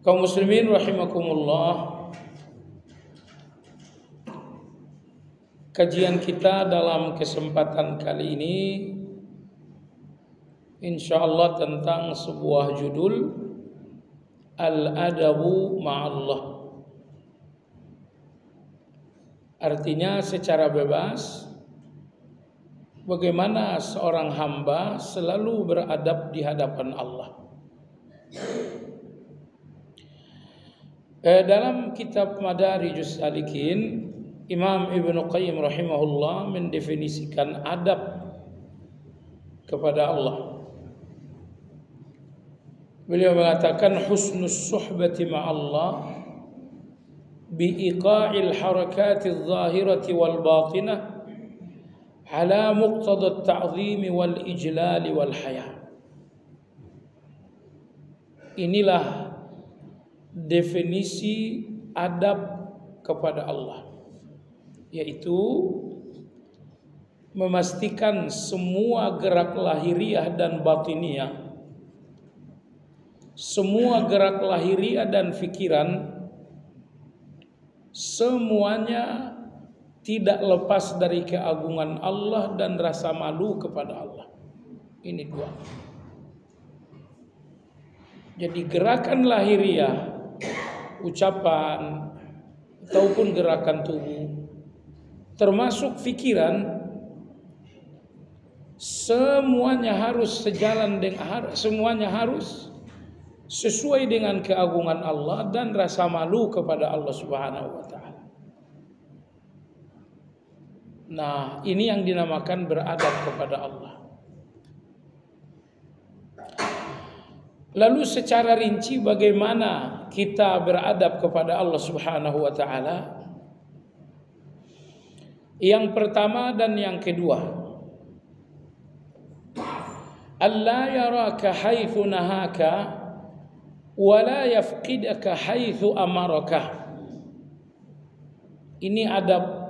Kaum muslimin rahimakumullah, kajian kita dalam kesempatan kali ini insyaallah tentang sebuah judul Al-Adabu Ma'allah. Artinya secara bebas, bagaimana seorang hamba selalu beradab di hadapan Allah. Dalam kitab Madarijus Salikin, Imam Ibnu Qayyim rahimahullah mendefinisikan adab kepada Allah. Beliau mengatakan husnus suhbati ma'allah biiqa'il harakatil zahirati wal batinah ala muqtada at-ta'zim wal ijlal wal haya. Inilah definisi adab kepada Allah, yaitu memastikan semua gerak lahiriah dan batiniah, semua gerak lahiriah dan pikiran, semuanya tidak lepas dari keagungan Allah dan rasa malu kepada Allah. Ini dua. Jadi gerakan lahiriah, ucapan ataupun gerakan tubuh, termasuk pikiran, semuanya harus sejalan dengan, semuanya harus sesuai dengan keagungan Allah dan rasa malu kepada Allah Subhanahu wa taala. Nah, ini yang dinamakan beradab kepada Allah. Lalu secara rinci bagaimana kita beradab kepada Allah Subhanahu wa taala? Yang pertama dan yang kedua, alla yaraka haitsu nahaka wa la yafqidaka haitsu amaraka. Ini adab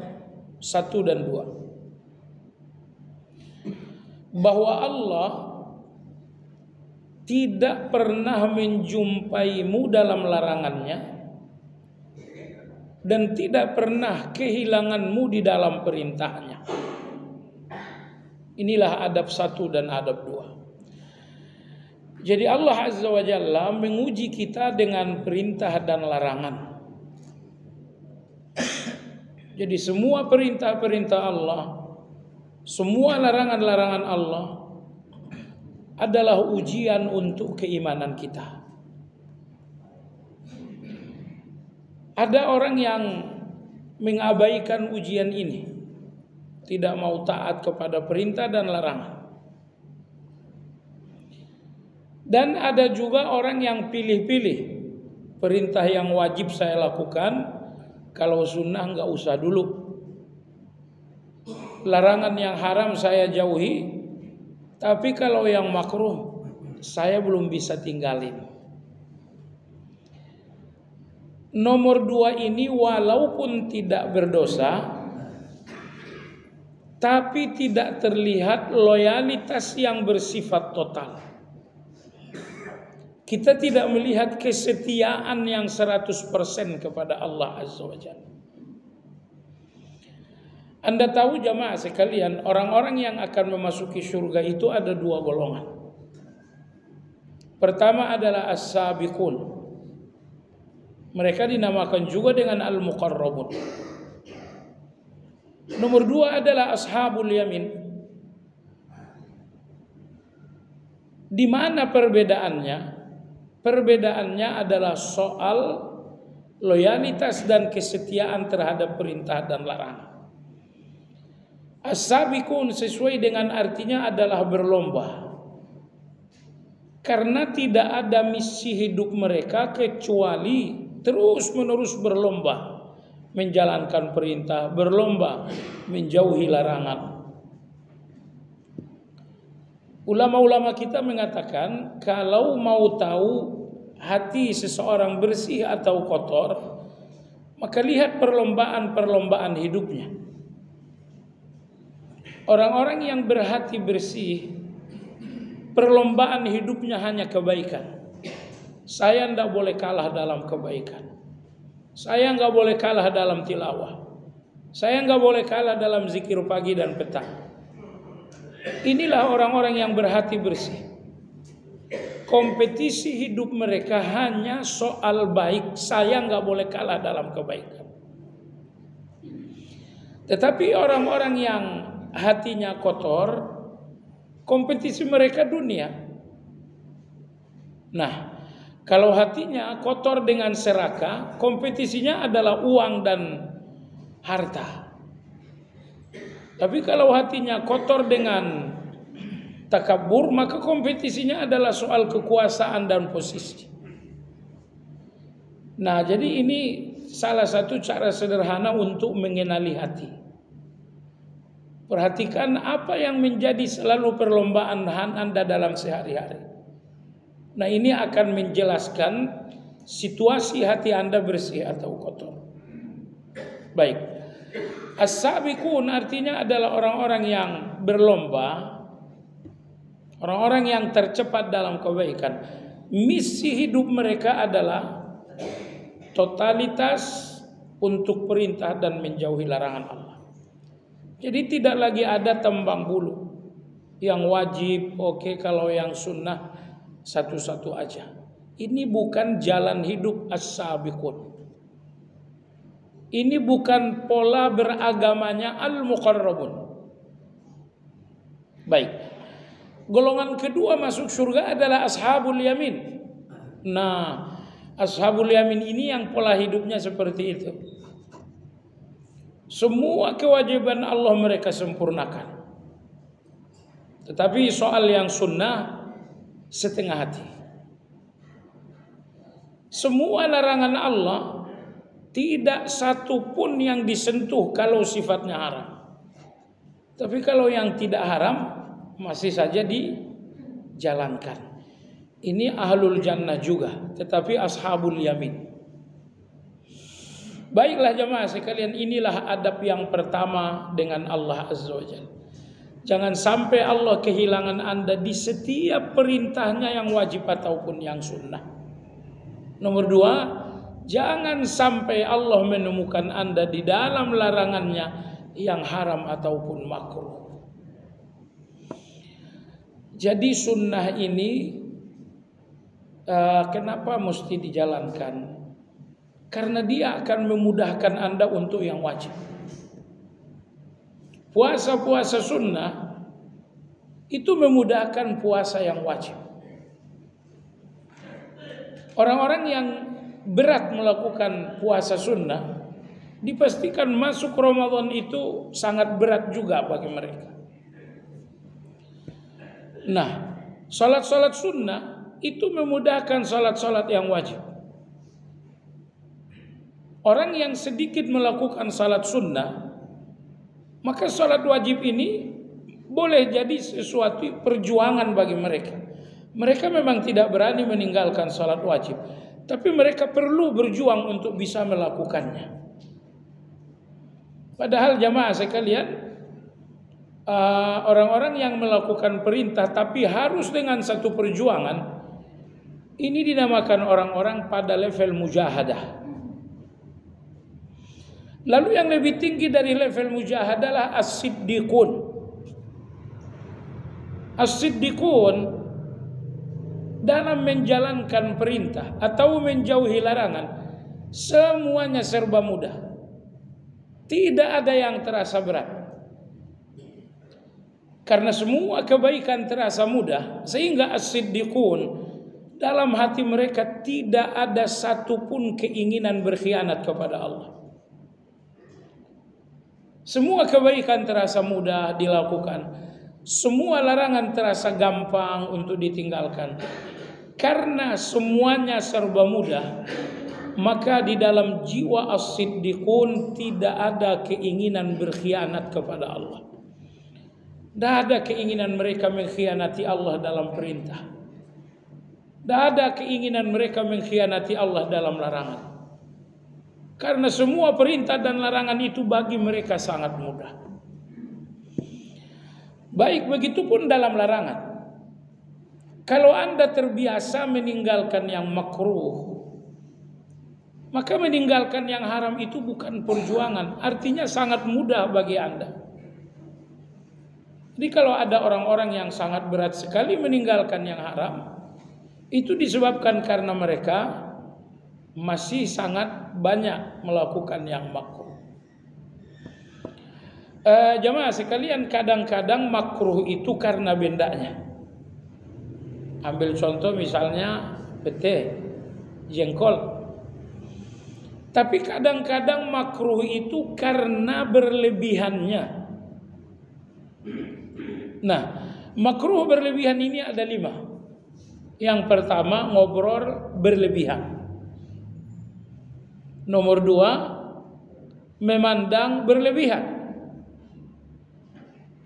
1 dan 2. Bahwa Allah tidak pernah menjumpaimu dalam larangannya dan tidak pernah kehilanganmu di dalam perintahnya. Inilah adab 1 dan adab 2. Jadi Allah Azza wa Jalla menguji kita dengan perintah dan larangan. Jadi semua perintah-perintah Allah, semua larangan-larangan Allah adalah ujian untuk keimanan kita. Ada orang yang mengabaikan ujian ini, tidak mau taat kepada perintah dan larangan. Dan ada juga orang yang pilih-pilih, perintah yang wajib saya lakukan, kalau sunnah nggak usah dulu. Larangan yang haram saya jauhi, tapi kalau yang makruh saya belum bisa tinggalin. Nomor 2 ini walaupun tidak berdosa, tapi tidak terlihat loyalitas yang bersifat total. Kita tidak melihat kesetiaan yang 100% kepada Allah Azza wa Jalla. Anda tahu jamaah sekalian, orang-orang yang akan memasuki surga itu ada 2 golongan. Pertama adalah as-sabiqun. Mereka dinamakan juga dengan al-muqarrabun. Nomor 2 adalah ashabul yamin. Di mana perbedaannya? Perbedaannya adalah soal loyalitas dan kesetiaan terhadap perintah dan larangan. As-sabiqun sesuai dengan artinya adalah berlomba. Karena tidak ada misi hidup mereka kecuali terus-menerus berlomba menjalankan perintah, berlomba menjauhi larangan. Ulama-ulama kita mengatakan kalau mau tahu hati seseorang bersih atau kotor, maka lihat perlombaan-perlombaan hidupnya. Orang-orang yang berhati bersih, perlombaan hidupnya hanya kebaikan. Saya tidak boleh kalah dalam kebaikan. Saya nggak boleh kalah dalam tilawah. Saya nggak boleh kalah dalam zikir pagi dan petang. Inilah orang-orang yang berhati bersih. Kompetisi hidup mereka hanya soal baik. Saya nggak boleh kalah dalam kebaikan. Tetapi orang-orang yang hatinya kotor, kompetisi mereka dunia. Nah, kalau hatinya kotor dengan serakah, kompetisinya adalah uang dan harta. Tapi kalau hatinya kotor dengan takabur, maka kompetisinya adalah soal kekuasaan dan posisi. Nah, jadi ini salah satu cara sederhana untuk mengenali hati. Perhatikan apa yang menjadi selalu perlombaan Anda dalam sehari-hari. Nah, ini akan menjelaskan situasi hati Anda bersih atau kotor. Baik. As-sabiqun artinya adalah orang-orang yang berlomba, orang-orang yang tercepat dalam kebaikan. Misi hidup mereka adalah totalitas untuk perintah dan menjauhi larangan Allah. Jadi tidak lagi ada tembang bulu. Yang wajib, oke, kalau yang sunnah satu-satu aja. Ini bukan jalan hidup as-sabiqun. Ini bukan pola beragamanya al-muqarrabun. Baik. Golongan kedua masuk surga adalah ashabul yamin. Nah, ashabul yamin ini yang pola hidupnya seperti itu. Semua kewajiban Allah mereka sempurnakan. Tetapi soal yang sunnah setengah hati. Semua larangan Allah tidak satu pun yang disentuh kalau sifatnya haram. Tapi kalau yang tidak haram masih saja dijalankan. Ini ahlul jannah juga, tetapi ashabul yamin. Baiklah jemaah sekalian, inilah adab yang pertama dengan Allah Azza wa Jalla. Jangan sampai Allah kehilangan Anda di setiap perintahnya yang wajib ataupun yang sunnah. Nomor dua, jangan sampai Allah menemukan Anda di dalam larangannya yang haram ataupun makruh. Jadi sunnah ini kenapa mesti dijalankan? Karena dia akan memudahkan Anda untuk yang wajib. Puasa-puasa sunnah itu memudahkan puasa yang wajib. Orang-orang yang berat melakukan puasa sunnah dipastikan masuk Ramadan itu sangat berat juga bagi mereka. Nah, salat-salat sunnah itu memudahkan salat-salat yang wajib. Orang yang sedikit melakukan salat sunnah, maka salat wajib ini boleh jadi sesuatu perjuangan bagi mereka. Mereka memang tidak berani meninggalkan salat wajib, tapi mereka perlu berjuang untuk bisa melakukannya. Padahal jamaah sekalian, orang-orang yang melakukan perintah tapi harus dengan satu perjuangan, ini dinamakan orang-orang pada level mujahadah. Lalu yang lebih tinggi dari level mujahadah adalah as-siddiqun. As-siddiqun dalam menjalankan perintah atau menjauhi larangan semuanya serba mudah. Tidak ada yang terasa berat. Karena semua kebaikan terasa mudah, sehingga as-siddiqun dalam hati mereka tidak ada satupun keinginan berkhianat kepada Allah. Semua kebaikan terasa mudah dilakukan. Semua larangan terasa gampang untuk ditinggalkan. Karena semuanya serba mudah, maka di dalam jiwa as-siddiqun tidak ada keinginan berkhianat kepada Allah. Tidak ada keinginan mereka mengkhianati Allah dalam perintah. Tidak ada keinginan mereka mengkhianati Allah dalam larangan. Karena semua perintah dan larangan itu bagi mereka sangat mudah. Baik begitu pun dalam larangan. Kalau Anda terbiasa meninggalkan yang makruh, maka meninggalkan yang haram itu bukan perjuangan, artinya sangat mudah bagi Anda. Jadi kalau ada orang-orang yang sangat berat sekali meninggalkan yang haram, itu disebabkan karena mereka masih sangat banyak melakukan yang makruh. Jamaah sekalian, kadang-kadang makruh itu karena bendanya. Ambil contoh misalnya pete, jengkol. Tapi kadang-kadang makruh itu karena berlebihannya. Nah, makruh berlebihan ini ada 5. Yang pertama, ngobrol berlebihan. Nomor 2, memandang berlebihan.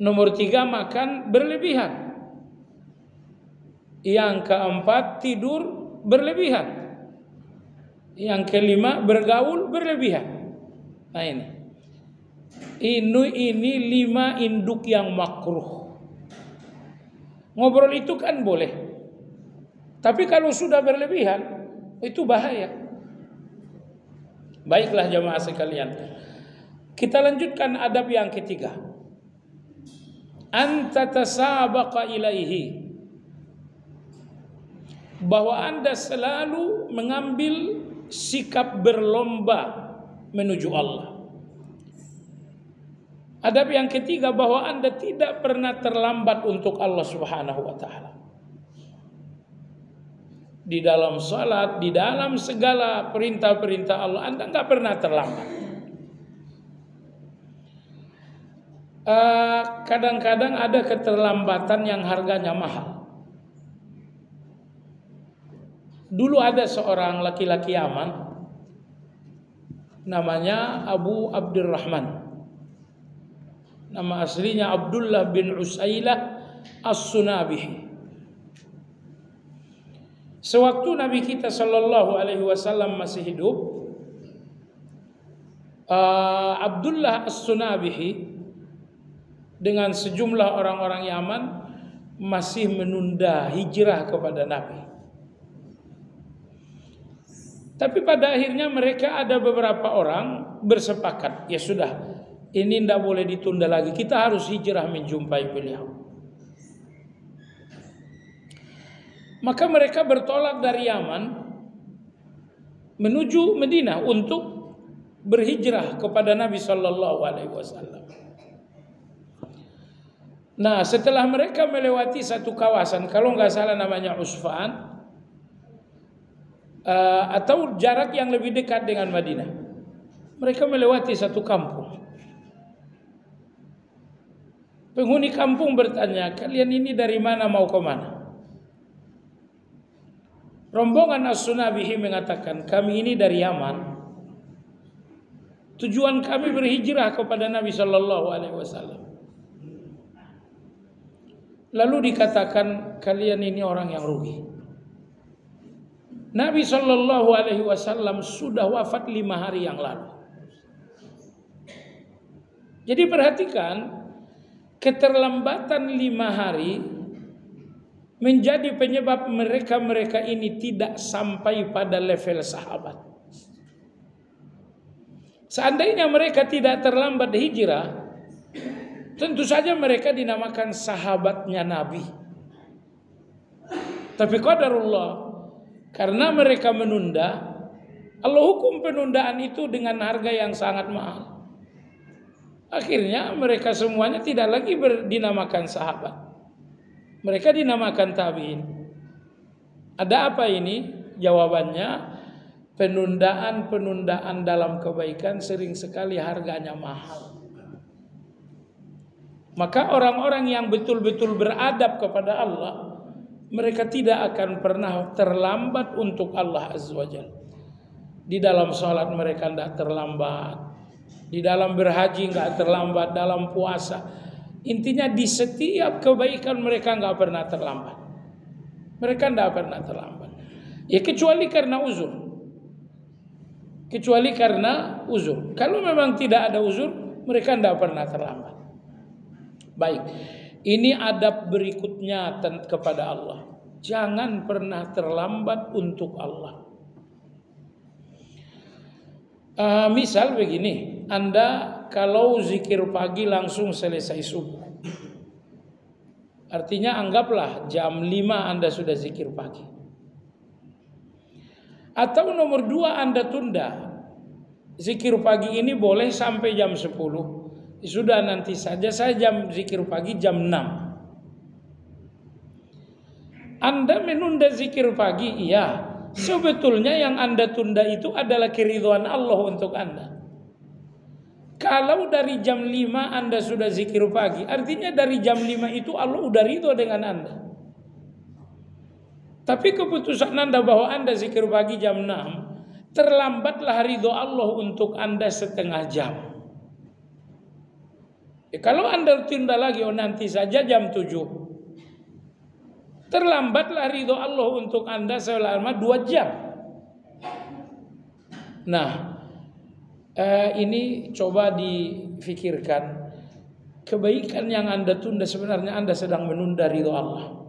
Nomor 3, makan berlebihan. Yang keempat, tidur berlebihan. Yang kelima, bergaul berlebihan. Nah ini 5 induk yang makruh. Ngobrol itu kan boleh, tapi kalau sudah berlebihan itu bahaya. Baiklah jamaah sekalian, kita lanjutkan adab yang ketiga. Anta tasabaqa ilaihi, bahwa Anda selalu mengambil sikap berlomba menuju Allah. Adab yang ketiga, bahwa Anda tidak pernah terlambat untuk Allah Subhanahu wa taala. Di dalam salat, di dalam segala perintah-perintah Allah, Anda enggak pernah terlambat. Kadang-kadang ada keterlambatan yang harganya mahal. Dulu ada seorang laki-laki Yaman, namanya Abu Abdurrahman. Nama aslinya Abdullah bin Usailah As-Sunabihi. Sewaktu Nabi kita Shallallahu Alaihi Wasallam masih hidup, Abdullah As-Sunabihi dengan sejumlah orang-orang Yaman masih menunda hijrah kepada Nabi. Tapi pada akhirnya mereka ada beberapa orang bersepakat, ya sudah, ini tidak boleh ditunda lagi, kita harus hijrah menjumpai beliau. Maka mereka bertolak dari Yaman menuju Madinah untuk berhijrah kepada Nabi Sallallahu Alaihi Wasallam. Nah, setelah mereka melewati satu kawasan, kalau nggak salah namanya Usfan, atau jarak yang lebih dekat dengan Madinah, mereka melewati satu kampung. Penghuni kampung bertanya, kalian ini dari mana, mau ke mana? Rombongan As-Sunabihi mengatakan, kami ini dari Yaman. Tujuan kami berhijrah kepada Nabi Sallallahu Alaihi Wasallam. Lalu dikatakan, kalian ini orang yang rugi. Nabi Shallallahu Alaihi Wasallam sudah wafat 5 hari yang lalu. Jadi perhatikan, keterlambatan 5 hari menjadi penyebab mereka ini tidak sampai pada level sahabat. Seandainya mereka tidak terlambat hijrah, tentu saja mereka dinamakan sahabatnya Nabi. Tapi qadarullah, karena mereka menunda, Allah hukum penundaan itu dengan harga yang sangat mahal. Akhirnya mereka semuanya tidak lagi dinamakan sahabat. Mereka dinamakan tabi'in. Ada apa ini? Jawabannya, penundaan dalam kebaikan sering sekali harganya mahal. Maka orang-orang yang betul-betul beradab kepada Allah, mereka tidak akan pernah terlambat untuk Allah Azza wa Jalla. Di dalam sholat mereka tidak terlambat, di dalam berhaji nggak terlambat, dalam puasa. Intinya di setiap kebaikan mereka nggak pernah terlambat. Mereka tidak pernah terlambat. Ya kecuali karena uzur. Kecuali karena uzur. Kalau memang tidak ada uzur, mereka tidak pernah terlambat. Baik. Ini adab berikutnya kepada Allah. Jangan pernah terlambat untuk Allah. Misal begini, Anda kalau zikir pagi langsung selesai subuh, artinya anggaplah jam 5 Anda sudah zikir pagi. Atau nomor 2, Anda tunda zikir pagi ini boleh sampai jam 10. Sudah, nanti saja saya zikir pagi jam 6. Anda menunda zikir pagi, iya. Sebetulnya yang Anda tunda itu adalah keridhaan Allah untuk Anda. Kalau dari jam 5 Anda sudah zikir pagi, artinya dari jam 5 itu Allah udah ridho dengan Anda. Tapi keputusan Anda bahwa Anda zikir pagi jam 6, terlambatlah ridho Allah untuk Anda setengah jam. Kalau Anda tunda lagi, nanti saja jam 7, terlambatlah ridho Allah untuk Anda selama 2 jam. Nah, ini coba difikirkan. Kebaikan yang Anda tunda sebenarnya Anda sedang menunda ridho Allah.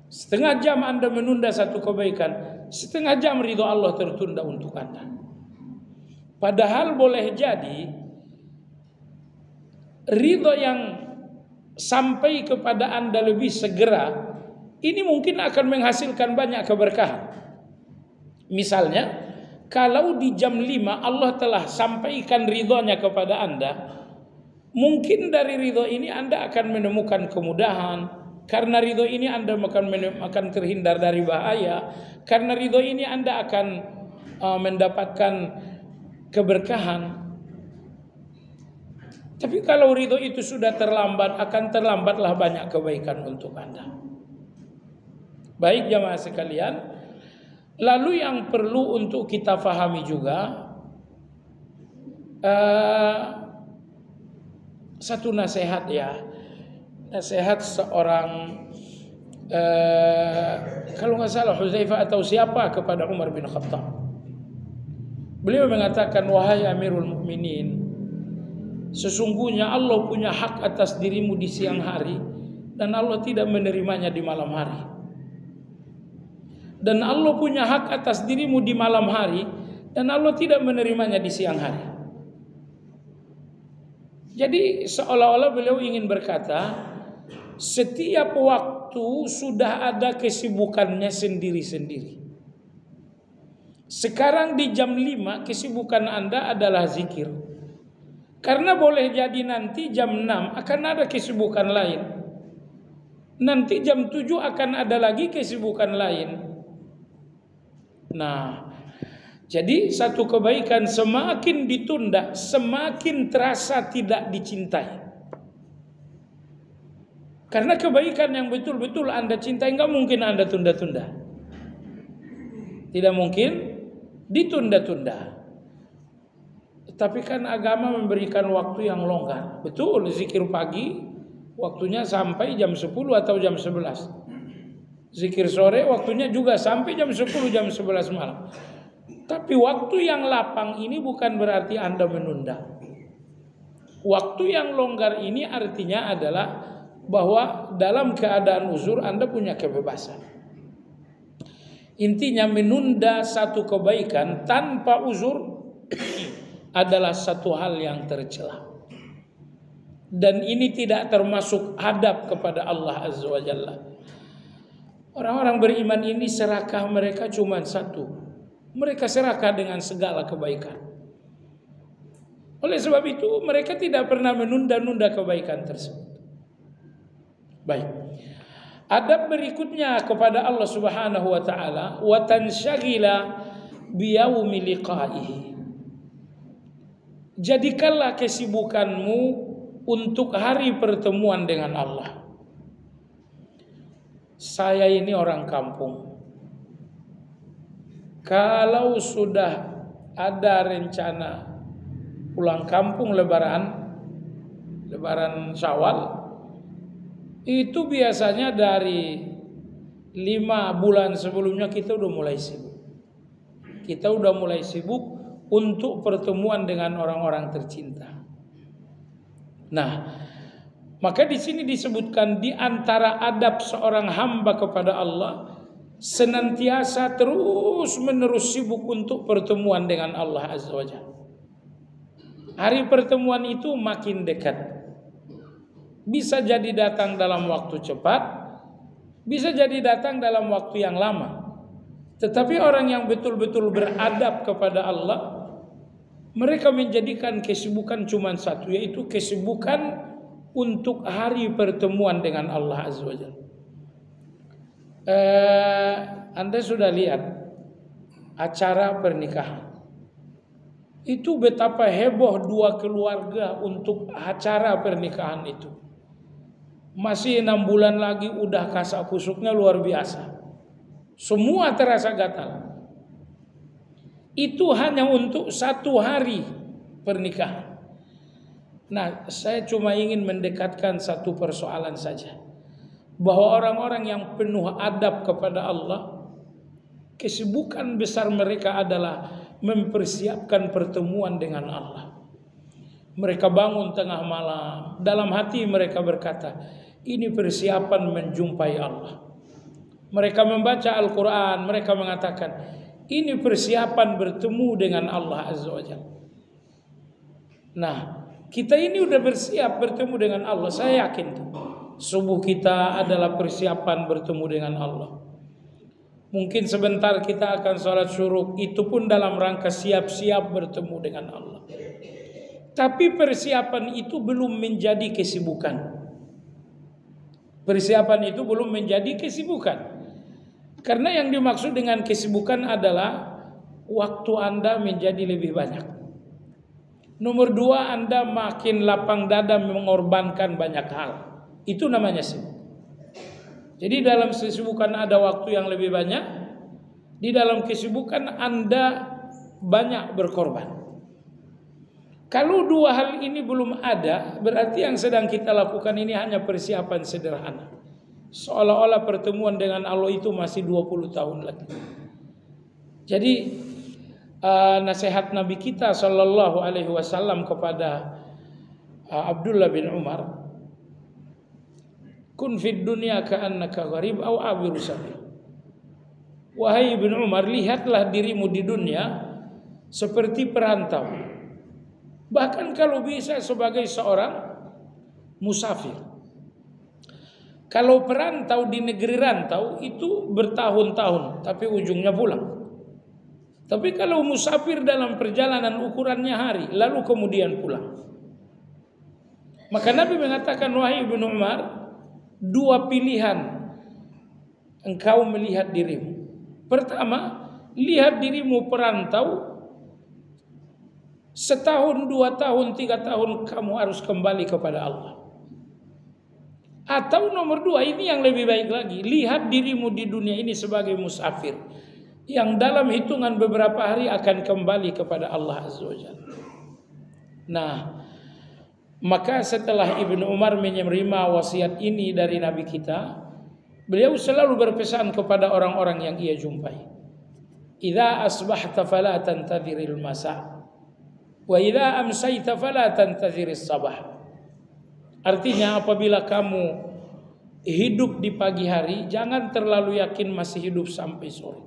Setengah jam Anda menunda satu kebaikan, setengah jam ridho Allah tertunda untuk Anda. Padahal boleh jadi ridho yang sampai kepada Anda lebih segera, ini mungkin akan menghasilkan banyak keberkahan. Misalnya, kalau di jam 5 Allah telah sampaikan ridhonya kepada Anda, mungkin dari ridho ini Anda akan menemukan kemudahan. Karena ridho ini Anda akan terhindar dari bahaya. Karena ridho ini Anda akan mendapatkan keberkahan. Tapi kalau ridho itu sudah terlambat, akan terlambatlah banyak kebaikan untuk Anda. Baik jamaah sekalian, lalu yang perlu untuk kita fahami juga, satu nasihat ya. Nasihat seorang kalau nggak salah Hudzaifah atau siapa kepada Umar bin Khattab. Beliau mengatakan, wahai Amirul Mukminin, sesungguhnya Allah punya hak atas dirimu di siang hari dan Allah tidak menerimanya di malam hari. Dan Allah punya hak atas dirimu di malam hari dan Allah tidak menerimanya di siang hari. Jadi seolah-olah beliau ingin berkata, setiap waktu sudah ada kesibukannya sendiri-sendiri. Sekarang di jam 5 kesibukan Anda adalah zikir. Karena boleh jadi nanti jam 6 akan ada kesibukan lain. Nanti jam 7 akan ada lagi kesibukan lain. Nah, jadi satu kebaikan semakin ditunda, semakin terasa tidak dicintai. Karena kebaikan yang betul-betul Anda cintai nggak mungkin Anda tunda-tunda. Tidak mungkin ditunda-tunda. Tapi kan agama memberikan waktu yang longgar. Betul, zikir pagi waktunya sampai jam 10 atau jam 11. Zikir sore waktunya juga sampai jam 10, jam 11 malam. Tapi waktu yang lapang ini bukan berarti Anda menunda. Waktu yang longgar ini artinya adalah bahwa dalam keadaan uzur Anda punya kebebasan. Intinya menunda satu kebaikan tanpa uzur adalah satu hal yang tercela. Dan ini tidak termasuk adab kepada Allah Azza wa Jalla. Orang-orang beriman ini serakah mereka cuma satu. Mereka serakah dengan segala kebaikan. Oleh sebab itu mereka tidak pernah menunda-nunda kebaikan tersebut. Baik. Adab berikutnya kepada Allah Subhanahu wa taala, wa tansyagila biyaumi liqa'ihi. Jadikanlah kesibukanmu untuk hari pertemuan dengan Allah. Saya ini orang kampung. Kalau sudah ada rencana pulang kampung lebaran Syawal, itu biasanya dari 5 bulan sebelumnya kita udah mulai sibuk. Kita udah mulai sibuk untuk pertemuan dengan orang-orang tercinta. Nah, Maka di sini disebutkan di antara adab seorang hamba kepada Allah senantiasa terus menerus sibuk untuk pertemuan dengan Allah Azza wa Jalla. Hari pertemuan itu makin dekat. Bisa jadi datang dalam waktu cepat, bisa jadi datang dalam waktu yang lama. Tetapi orang yang betul-betul beradab kepada Allah, mereka menjadikan kesibukan cuma satu, yaitu kesibukan untuk hari pertemuan dengan Allah Azza wa Jalla. Anda sudah lihat acara pernikahan. Itu betapa heboh dua keluarga untuk acara pernikahan itu. Masih 6 bulan lagi udah kasak kusuknya luar biasa. Semua terasa gatal. Itu hanya untuk 1 hari pernikahan. Nah, saya cuma ingin mendekatkan satu persoalan saja. Bahwa orang-orang yang penuh adab kepada Allah, kesibukan besar mereka adalah mempersiapkan pertemuan dengan Allah. Mereka bangun tengah malam, dalam hati mereka berkata, ini persiapan menjumpai Allah. Mereka membaca Al-Quran, mereka mengatakan, ini persiapan bertemu dengan Allah Azza wa Jalla. Nah, kita ini udah bersiap bertemu dengan Allah. Saya yakin tuh, subuh kita adalah persiapan bertemu dengan Allah. Mungkin sebentar kita akan sholat syuruk, itu pun dalam rangka siap-siap bertemu dengan Allah. Tapi persiapan itu belum menjadi kesibukan. Persiapan itu belum menjadi kesibukan. Karena yang dimaksud dengan kesibukan adalah waktu Anda menjadi lebih banyak. Nomor 2, Anda makin lapang dada mengorbankan banyak hal. Itu namanya sibuk. Jadi dalam kesibukan ada waktu yang lebih banyak. Di dalam kesibukan Anda banyak berkorban. Kalau 2 hal ini belum ada, berarti yang sedang kita lakukan ini hanya persiapan sederhana. Seolah-olah pertemuan dengan Allah itu masih 20 tahun lagi. Jadi nasihat Nabi kita sallallahu alaihi wasallam kepada Abdullah bin Umar, kun fid dunya ka'annaka gharib aw abiru sabil. Wahai Ibn Umar, lihatlah dirimu di dunia seperti perantau. Bahkan kalau bisa sebagai seorang musafir. Kalau perantau di negeri rantau itu bertahun-tahun tapi ujungnya pulang. Tapi kalau musafir dalam perjalanan ukurannya hari lalu kemudian pulang. Maka Nabi mengatakan, wahai Ibn Umar, 2 pilihan engkau melihat dirimu. Pertama, lihat dirimu perantau, setahun, 2 tahun, 3 tahun kamu harus kembali kepada Allah. Atau nomor 2, ini yang lebih baik lagi, lihat dirimu di dunia ini sebagai musafir yang dalam hitungan beberapa hari akan kembali kepada Allah Azza wa Jalla. Nah, maka setelah Ibnu Umar menerima wasiat ini dari Nabi kita, beliau selalu berpesan kepada orang-orang yang ia jumpai. Idza asbahta fala tantadhiril masa wa idza amsayta fala tantadhiris sabah. Artinya apabila kamu hidup di pagi hari, jangan terlalu yakin masih hidup sampai sore.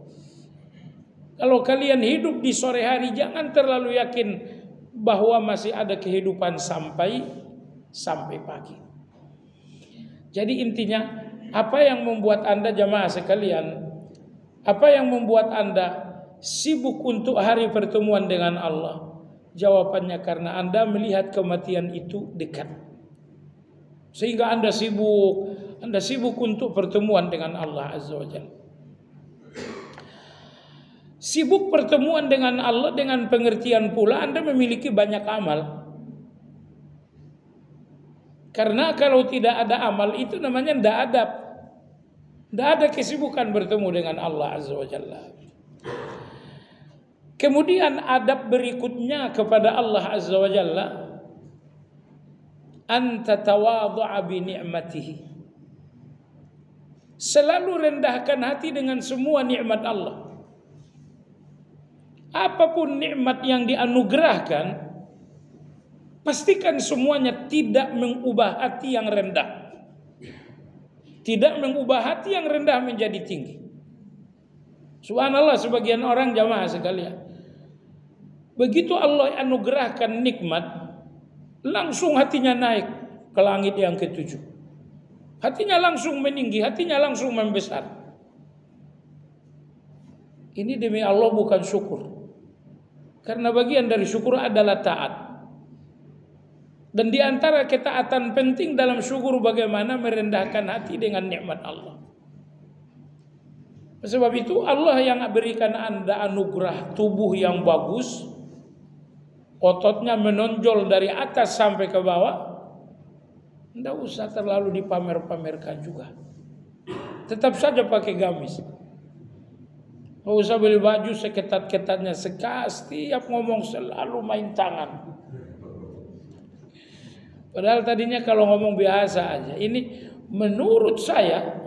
Kalau kalian hidup di sore hari, jangan terlalu yakin bahwa masih ada kehidupan sampai pagi. Jadi intinya, apa yang membuat Anda jamaah sekalian, apa yang membuat Anda sibuk untuk hari pertemuan dengan Allah? Jawabannya karena Anda melihat kematian itu dekat. Sehingga Anda sibuk untuk pertemuan dengan Allah Azza wa Jalla. Sibuk pertemuan dengan Allah dengan pengertian pula Anda memiliki banyak amal. Karena kalau tidak ada amal itu namanya tidak adab. Tidak ada kesibukan bertemu dengan Allah Azza wa Jalla. Kemudian adab berikutnya kepada Allah Azza wa Jalla, anta tawadhu'a bi ni'matihi. Selalu rendahkan hati dengan semua nikmat Allah. Apapun nikmat yang dianugerahkan, pastikan semuanya tidak mengubah hati yang rendah. Tidak mengubah hati yang rendah menjadi tinggi. Subhanallah, sebagian orang jamaah sekalian, begitu Allah anugerahkan nikmat, langsung hatinya naik ke langit yang ketujuh. Hatinya langsung meninggi, hatinya langsung membesar. Ini demi Allah bukan syukur. Karena bagian dari syukur adalah taat. Dan di antara ketaatan penting dalam syukur bagaimana merendahkan hati dengan nikmat Allah. Sebab itu Allah yang berikan Anda anugerah tubuh yang bagus, ototnya menonjol dari atas sampai ke bawah, tidak usah terlalu dipamer-pamerkan juga. Tetap saja pakai gamis. Tidak usah beli baju seketat-ketatnya, setiap ngomong selalu main tangan. Padahal tadinya kalau ngomong biasa aja. Ini menurut saya.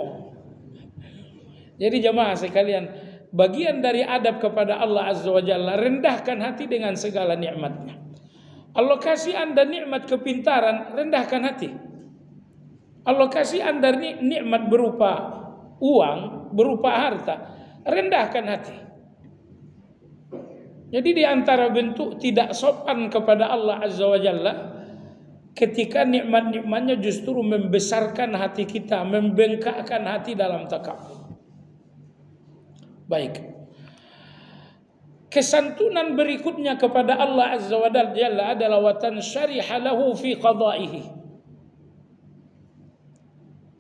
Jadi jemaah sekalian, bagian dari adab kepada Allah Azza wa Jalla, rendahkan hati dengan segala nikmatnya. Allah kasih Anda nikmat kepintaran, rendahkan hati. Allah kasih Anda nikmat berupa uang, berupa harta, rendahkan hati. Jadi di antara bentuk tidak sopan kepada Allah Azza wa Jalla, ketika nikmat-nikmatnya justru membesarkan hati kita, membengkakkan hati dalam takabur. Baik. Kesantunan berikutnya kepada Allah Azza wa Jalla adalah watan syariha lahu fi qada'ihi.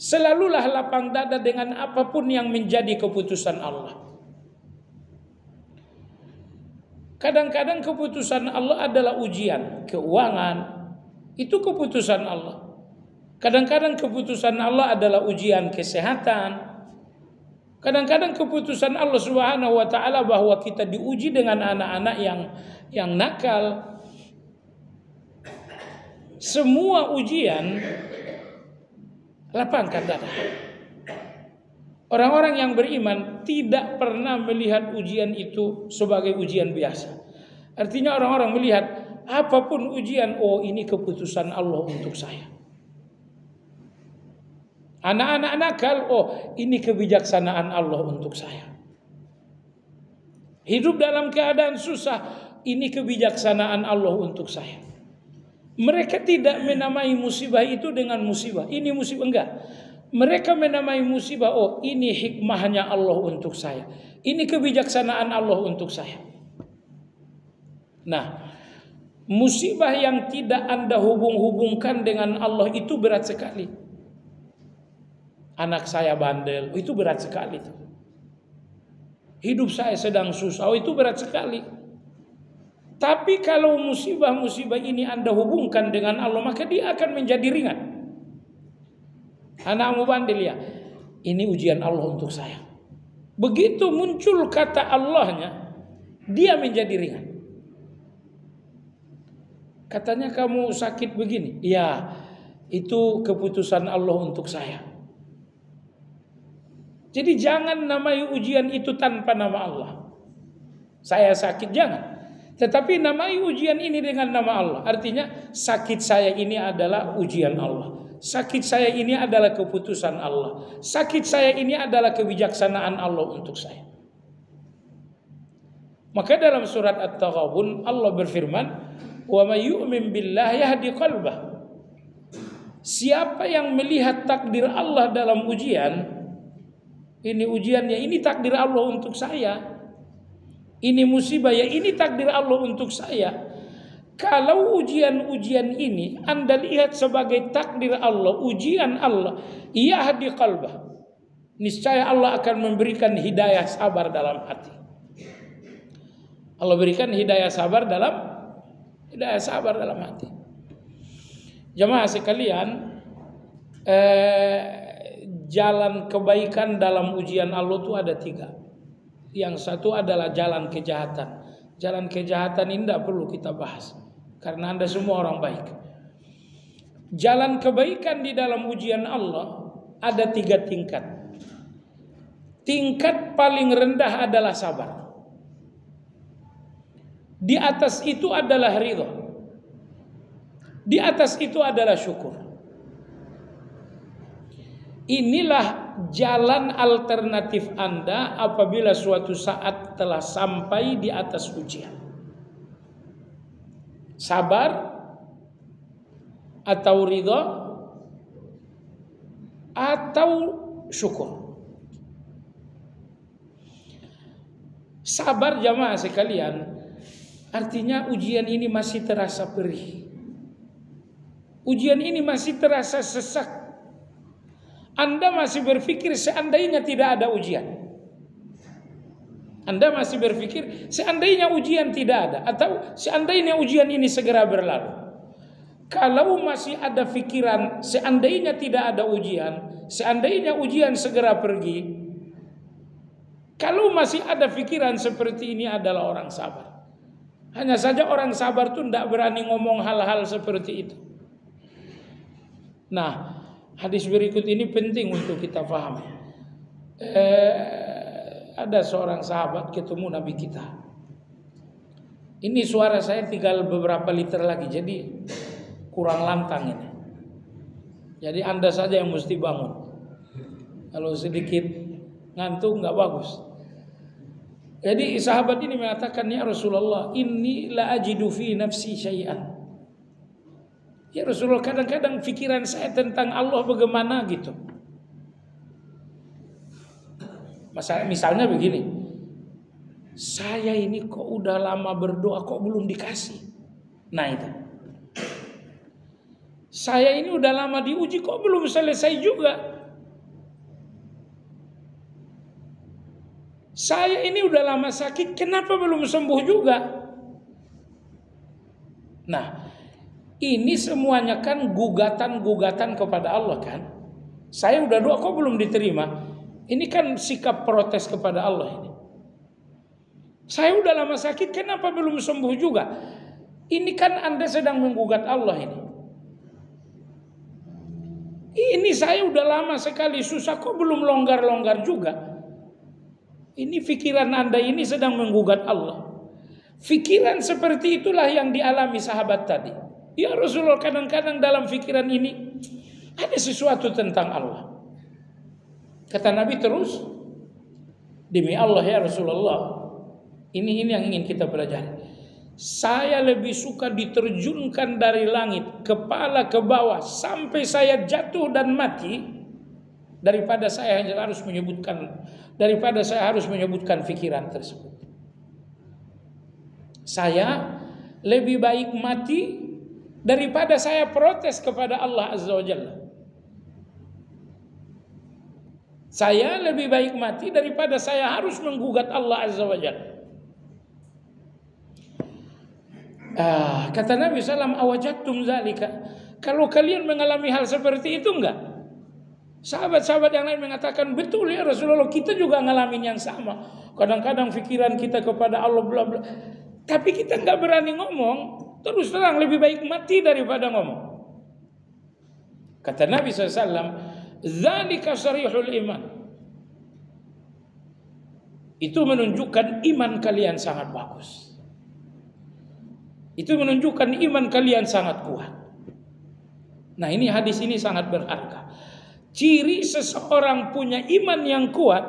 Selalulah lapang dada dengan apapun yang menjadi keputusan Allah. Kadang-kadang keputusan Allah adalah ujian, keuangan, itu keputusan Allah. Kadang-kadang keputusan Allah adalah ujian kesehatan. Kadang-kadang keputusan Allah Subhanahu wa taala bahwa kita diuji dengan anak-anak yang nakal. Semua ujian lapangkan dada. Orang-orang yang beriman tidak pernah melihat ujian itu sebagai ujian biasa. Artinya orang-orang melihat apapun ujian, oh ini keputusan Allah untuk saya. Anak-anak nakal, oh ini kebijaksanaan Allah untuk saya. Hidup dalam keadaan susah, ini kebijaksanaan Allah untuk saya. Mereka tidak menamai musibah itu dengan musibah. Ini musibah, enggak. Mereka menamai musibah, oh ini hikmahnya Allah untuk saya. Ini kebijaksanaan Allah untuk saya. Nah, musibah yang tidak Anda hubung-hubungkan dengan Allah itu berat sekali. Anak saya bandel, itu berat sekali. Hidup saya sedang susah, itu berat sekali. Tapi kalau musibah-musibah ini Anda hubungkan dengan Allah, maka dia akan menjadi ringan. Anakmu bandel ya, ini ujian Allah untuk saya. Begitu muncul kata Allahnya, dia menjadi ringan. Katanya kamu sakit begini, ya itu keputusan Allah untuk saya. Jadi jangan namai ujian itu tanpa nama Allah. Saya sakit, jangan. Tetapi namai ujian ini dengan nama Allah. Artinya sakit saya ini adalah ujian Allah. Sakit saya ini adalah keputusan Allah. Sakit saya ini adalah kebijaksanaan Allah untuk saya. Maka dalam surat At-Taghabun Allah berfirman, "Wa may yu'min billahi yahdi qalbah." Siapa yang melihat takdir Allah dalam ujian, ini ujiannya, ini takdir Allah untuk saya. Ini musibah ya, ini takdir Allah untuk saya. Kalau ujian-ujian ini Anda lihat sebagai takdir Allah, ujian Allah, yahdi qalbah, niscaya Allah akan memberikan hidayah sabar dalam hati. Allah berikan hidayah sabar dalam hati. Jemaah sekalian, jalan kebaikan dalam ujian Allah itu ada 3. Yang satu adalah jalan kejahatan. Jalan kejahatan ini tidak perlu kita bahas, karena Anda semua orang baik. Jalan kebaikan di dalam ujian Allah ada 3 tingkat. Tingkat paling rendah adalah sabar. Di atas itu adalah ridha. Di atas itu adalah syukur. Inilah jalan alternatif Anda apabila suatu saat telah sampai di atas ujian. Sabar atau ridha atau syukur. Sabar jamaah sekalian, artinya ujian ini masih terasa perih. Ujian ini masih terasa sesak. Anda masih berpikir seandainya tidak ada ujian. Anda masih berpikir seandainya ujian tidak ada, atau seandainya ujian ini segera berlalu. Kalau masih ada pikiran seandainya tidak ada ujian, seandainya ujian segera pergi, kalau masih ada pikiran seperti ini adalah orang sabar. Hanya saja orang sabar tuh tidak berani ngomong hal-hal seperti itu. Nah, hadis berikut ini penting untuk kita pahami. Ada seorang sahabat ketemu Nabi kita. Ini suara saya tinggal beberapa liter lagi, jadi kurang lantang ini. Jadi Anda saja yang mesti bangun. Kalau sedikit ngantuk nggak bagus. Jadi sahabat ini mengatakan, ya Rasulullah, inni la ajidu fi nafsi syai'an. Ya Rasulullah, kadang-kadang pikiran saya tentang Allah bagaimana gitu. Misalnya begini, saya ini kok udah lama berdoa kok belum dikasih. Nah itu. Saya ini udah lama diuji kok belum selesai juga. Saya ini udah lama sakit, kenapa belum sembuh juga? Nah, ini semuanya kan gugatan-gugatan kepada Allah kan. Saya udah doa kok belum diterima. Ini kan sikap protes kepada Allah ini. Saya udah lama sakit, kenapa belum sembuh juga? Ini kan Anda sedang menggugat Allah ini. Ini saya udah lama sekali susah kok belum longgar-longgar juga. Ini pikiran Anda ini sedang menggugat Allah. Pikiran seperti itulah yang dialami sahabat tadi. Ya Rasulullah, kadang-kadang dalam pikiran ini ada sesuatu tentang Allah. Kata Nabi terus, demi Allah ya Rasulullah, ini yang ingin kita pelajari. Saya lebih suka diterjunkan dari langit, kepala ke bawah, sampai saya jatuh dan mati, daripada saya harus menyebutkan pikiran tersebut. Saya lebih baik mati daripada saya protes kepada Allah Azza wa Jalla. Saya lebih baik mati daripada saya harus menggugat Allah Azza wa Jalla. Kata Nabi SAW, awajadtum zalika, kalau kalian mengalami hal seperti itu enggak? Sahabat-sahabat yang lain mengatakan, betul ya Rasulullah, kita juga ngalamin yang sama. Kadang-kadang pikiran kita kepada Allah bla bla, tapi kita enggak berani ngomong. Terus terang, lebih baik mati daripada ngomong. Kata Nabi SAW, zalika sarihul iman. Itu menunjukkan iman kalian sangat bagus. Itu menunjukkan iman kalian sangat kuat. Nah, ini hadis ini sangat berharga. Ciri seseorang punya iman yang kuat,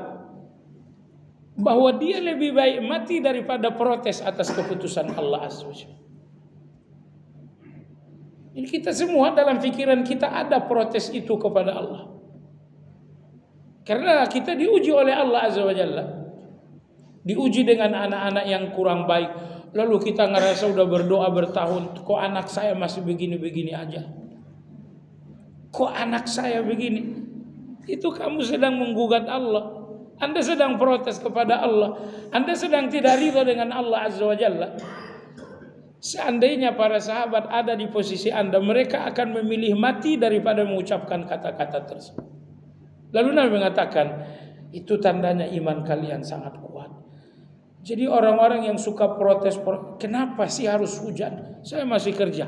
bahwa dia lebih baik mati daripada protes atas keputusan Allah Azza wa Jalla. Ini kita semua dalam pikiran kita ada protes itu kepada Allah. Karena kita diuji oleh Allah Azza wa Jalla. Diuji dengan anak-anak yang kurang baik. Lalu kita ngerasa udah berdoa bertahun, kok anak saya masih begini-begini aja. Kok anak saya begini? Itu kamu sedang menggugat Allah. Anda sedang protes kepada Allah. Anda sedang tidak ridha dengan Allah Azza wa Jalla. Seandainya para sahabat ada di posisi Anda, mereka akan memilih mati daripada mengucapkan kata-kata tersebut. Lalu Nabi mengatakan, itu tandanya iman kalian sangat kuat. Jadi orang-orang yang suka protes, kenapa sih harus hujan? Saya masih kerja.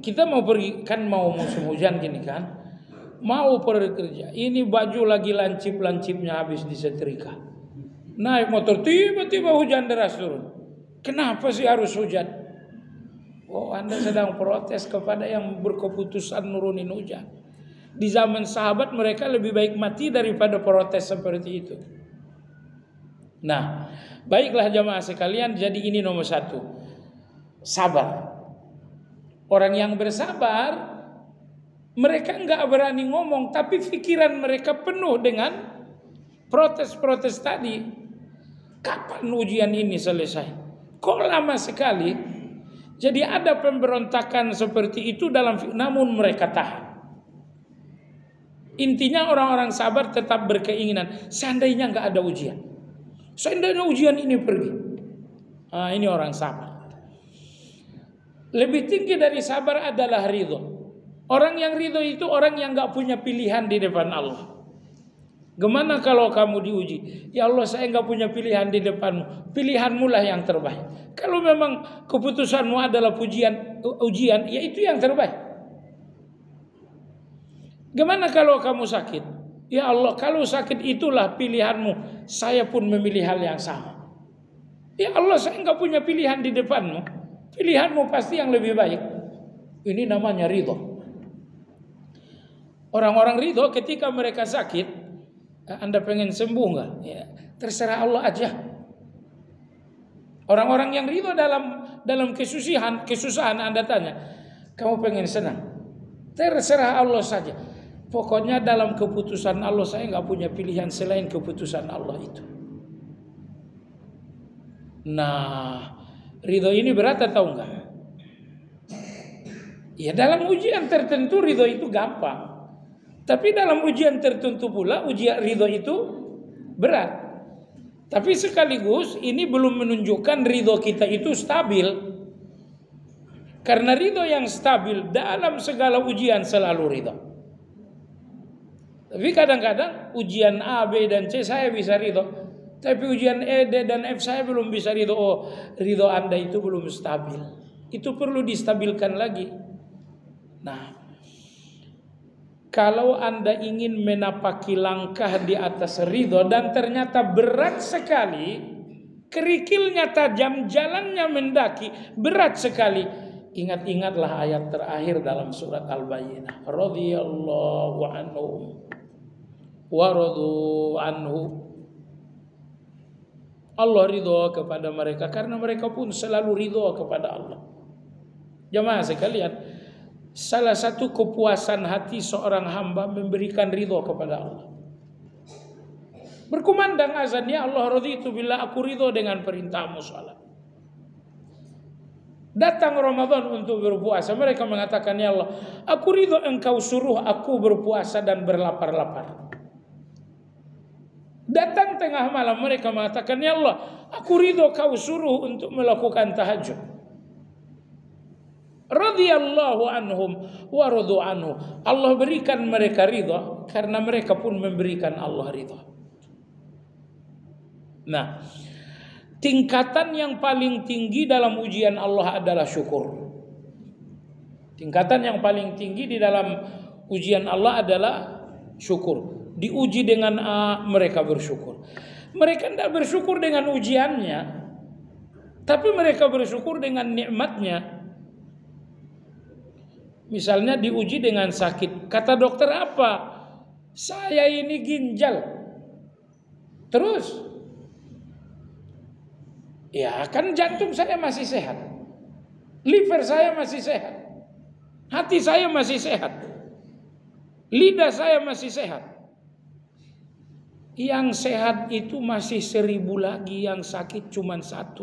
Kita mau pergi, kan mau musim hujan gini kan, mau pergi kerja. Ini baju lagi lancip-lancipnya habis disetrika. Naik motor tiba-tiba hujan deras turun. Kenapa sih harus hujan? Oh, Anda sedang protes kepada yang berkeputusan nurunin hujan. Di zaman sahabat mereka lebih baik mati daripada protes seperti itu. Nah, baiklah jamaah sekalian, jadi ini nomor 1. Sabar. Orang yang bersabar, mereka nggak berani ngomong, tapi pikiran mereka penuh dengan protes-protes tadi. Kapan ujian ini selesai? Kok lama sekali? Jadi ada pemberontakan seperti itu namun mereka tahan. Intinya orang-orang sabar tetap berkeinginan, seandainya nggak ada ujian, seandainya ujian ini pergi. Ini orang sabar. Lebih tinggi dari sabar adalah ridho. Orang yang ridho itu orang yang nggak punya pilihan di depan Allah. Gimana kalau kamu diuji? Ya Allah, saya nggak punya pilihan di depanmu. Pilihanmu lah yang terbaik. Kalau memang keputusanmu adalah ujian, ya itu yang terbaik. Gimana kalau kamu sakit? Ya Allah, kalau sakit itulah pilihanmu, saya pun memilih hal yang sama. Ya Allah, saya nggak punya pilihan di depanmu. Pilihanmu pasti yang lebih baik. Ini namanya ridho. Orang-orang ridho ketika mereka sakit, Anda pengen sembuh nggak? Ya, terserah Allah aja. Orang-orang yang ridho dalam kesusahan Anda tanya, kamu pengen senang? Terserah Allah saja. Pokoknya dalam keputusan Allah, saya nggak punya pilihan selain keputusan Allah itu. Nah, ridho ini berat atau enggak? Ya, dalam ujian tertentu ridho itu gampang. Tapi dalam ujian tertentu pula ujian ridho itu berat. Tapi sekaligus ini belum menunjukkan ridho kita itu stabil. Karena ridho yang stabil dalam segala ujian selalu ridho. Tapi kadang-kadang ujian A, B, dan C saya bisa ridho. Tapi ujian E, D, dan F saya belum bisa ridho. Oh, ridho Anda itu belum stabil. Itu perlu distabilkan lagi. Nah, kalau Anda ingin menapaki langkah di atas ridho dan ternyata berat sekali, kerikilnya tajam, jalannya mendaki, berat sekali, ingat-ingatlah ayat terakhir dalam surat Al-Bayyinah. Radhiyallahu anhum wa radu anhu. Allah ridho kepada mereka karena mereka pun selalu ridho kepada Allah. Jamaah sekalian, salah satu kepuasan hati seorang hamba memberikan ridho kepada Allah. Berkumandang azan, ya Allah, raditu billah, aku ridho dengan perintahmu salat. Datang Ramadan untuk berpuasa, mereka mengatakan, ya Allah, aku ridho engkau suruh aku berpuasa dan berlapar-lapar. Datang tengah malam, mereka mengatakan, ya Allah, aku ridho kau suruh untuk melakukan tahajud. Radhiyallahu anhum wa radu anhu. Allah berikan mereka ridha karena mereka pun memberikan Allah ridha. Nah, tingkatan yang paling tinggi dalam ujian Allah adalah syukur. Tingkatan yang paling tinggi di dalam ujian Allah adalah syukur. Diuji dengan A, mereka bersyukur. Mereka tidak bersyukur dengan ujiannya, tapi mereka bersyukur dengan nikmatnya. Misalnya diuji dengan sakit. Kata dokter apa? Saya ini ginjal. Terus? Ya kan jantung saya masih sehat. Liver saya masih sehat. Hati saya masih sehat. Lidah saya masih sehat. Yang sehat itu masih 1000 lagi. Yang sakit cuma 1.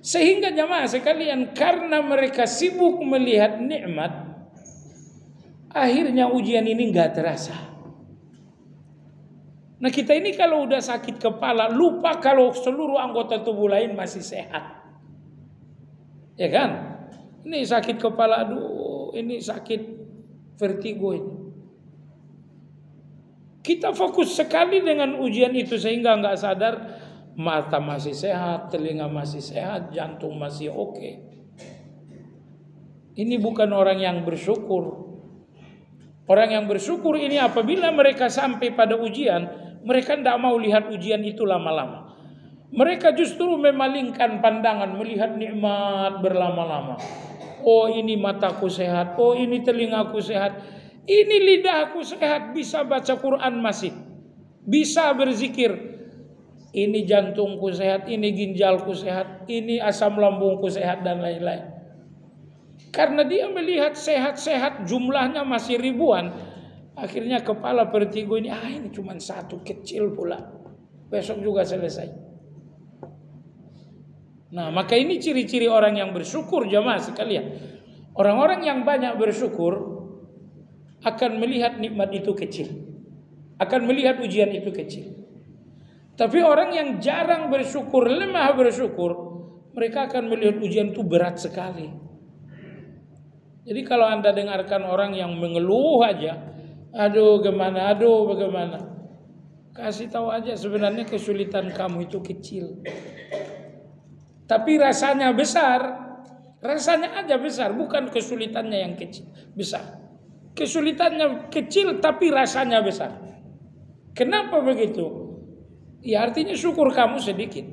Sehingga jamaah sekalian, karena mereka sibuk melihat nikmat, akhirnya ujian ini gak terasa. Nah, kita ini kalau udah sakit kepala, lupa kalau seluruh anggota tubuh lain masih sehat. Ya kan? Ini sakit kepala, aduh, ini sakit vertigo ini. Kita fokus sekali dengan ujian itu sehingga gak sadar mata masih sehat, telinga masih sehat, jantung masih oke. Ini bukan orang yang bersyukur. Orang yang bersyukur ini apabila mereka sampai pada ujian, mereka tidak mau lihat ujian itu lama-lama. Mereka justru memalingkan pandangan melihat nikmat berlama-lama. Oh, ini mataku sehat, oh ini telingaku sehat, ini lidahku sehat, bisa baca Quran masih, bisa berzikir. Ini jantungku sehat, ini ginjalku sehat, ini asam lambungku sehat dan lain-lain. Karena dia melihat sehat-sehat jumlahnya masih ribuan, akhirnya kepala vertigo ini, ini cuma satu kecil pula, besok juga selesai. Nah, maka ini ciri-ciri orang yang bersyukur, jamaah sekalian. Orang-orang yang banyak bersyukur akan melihat nikmat itu kecil, akan melihat ujian itu kecil. Tapi orang yang jarang bersyukur, lemah bersyukur, mereka akan melihat ujian itu berat sekali. Jadi kalau Anda dengarkan orang yang mengeluh aja, aduh gimana, aduh bagaimana, kasih tahu aja sebenarnya kesulitan kamu itu kecil. Tapi rasanya besar, rasanya aja besar, bukan kesulitannya yang kecil, besar. Kesulitannya kecil tapi rasanya besar. Kenapa begitu? Ya artinya syukur kamu sedikit.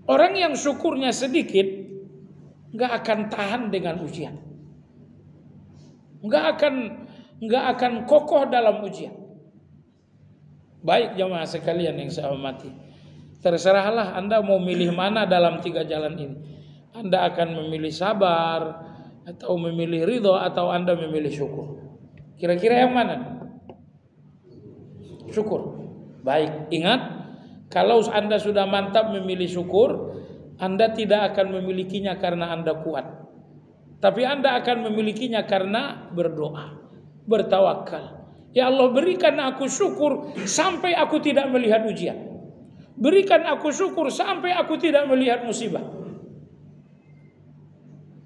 Orang yang syukurnya sedikit gak akan tahan dengan ujian, gak akan kokoh dalam ujian. Baik jamaah sekalian yang saya hormati, terserahlah Anda mau milih mana dalam 3 jalan ini. Anda akan memilih sabar, atau memilih ridho, atau Anda memilih syukur. Kira-kira yang mana? Syukur. Baik, ingat, kalau Anda sudah mantap memilih syukur, Anda tidak akan memilikinya karena Anda kuat, tapi Anda akan memilikinya karena berdoa, bertawakal. Ya Allah, berikan aku syukur sampai aku tidak melihat ujian. Berikan aku syukur sampai aku tidak melihat musibah.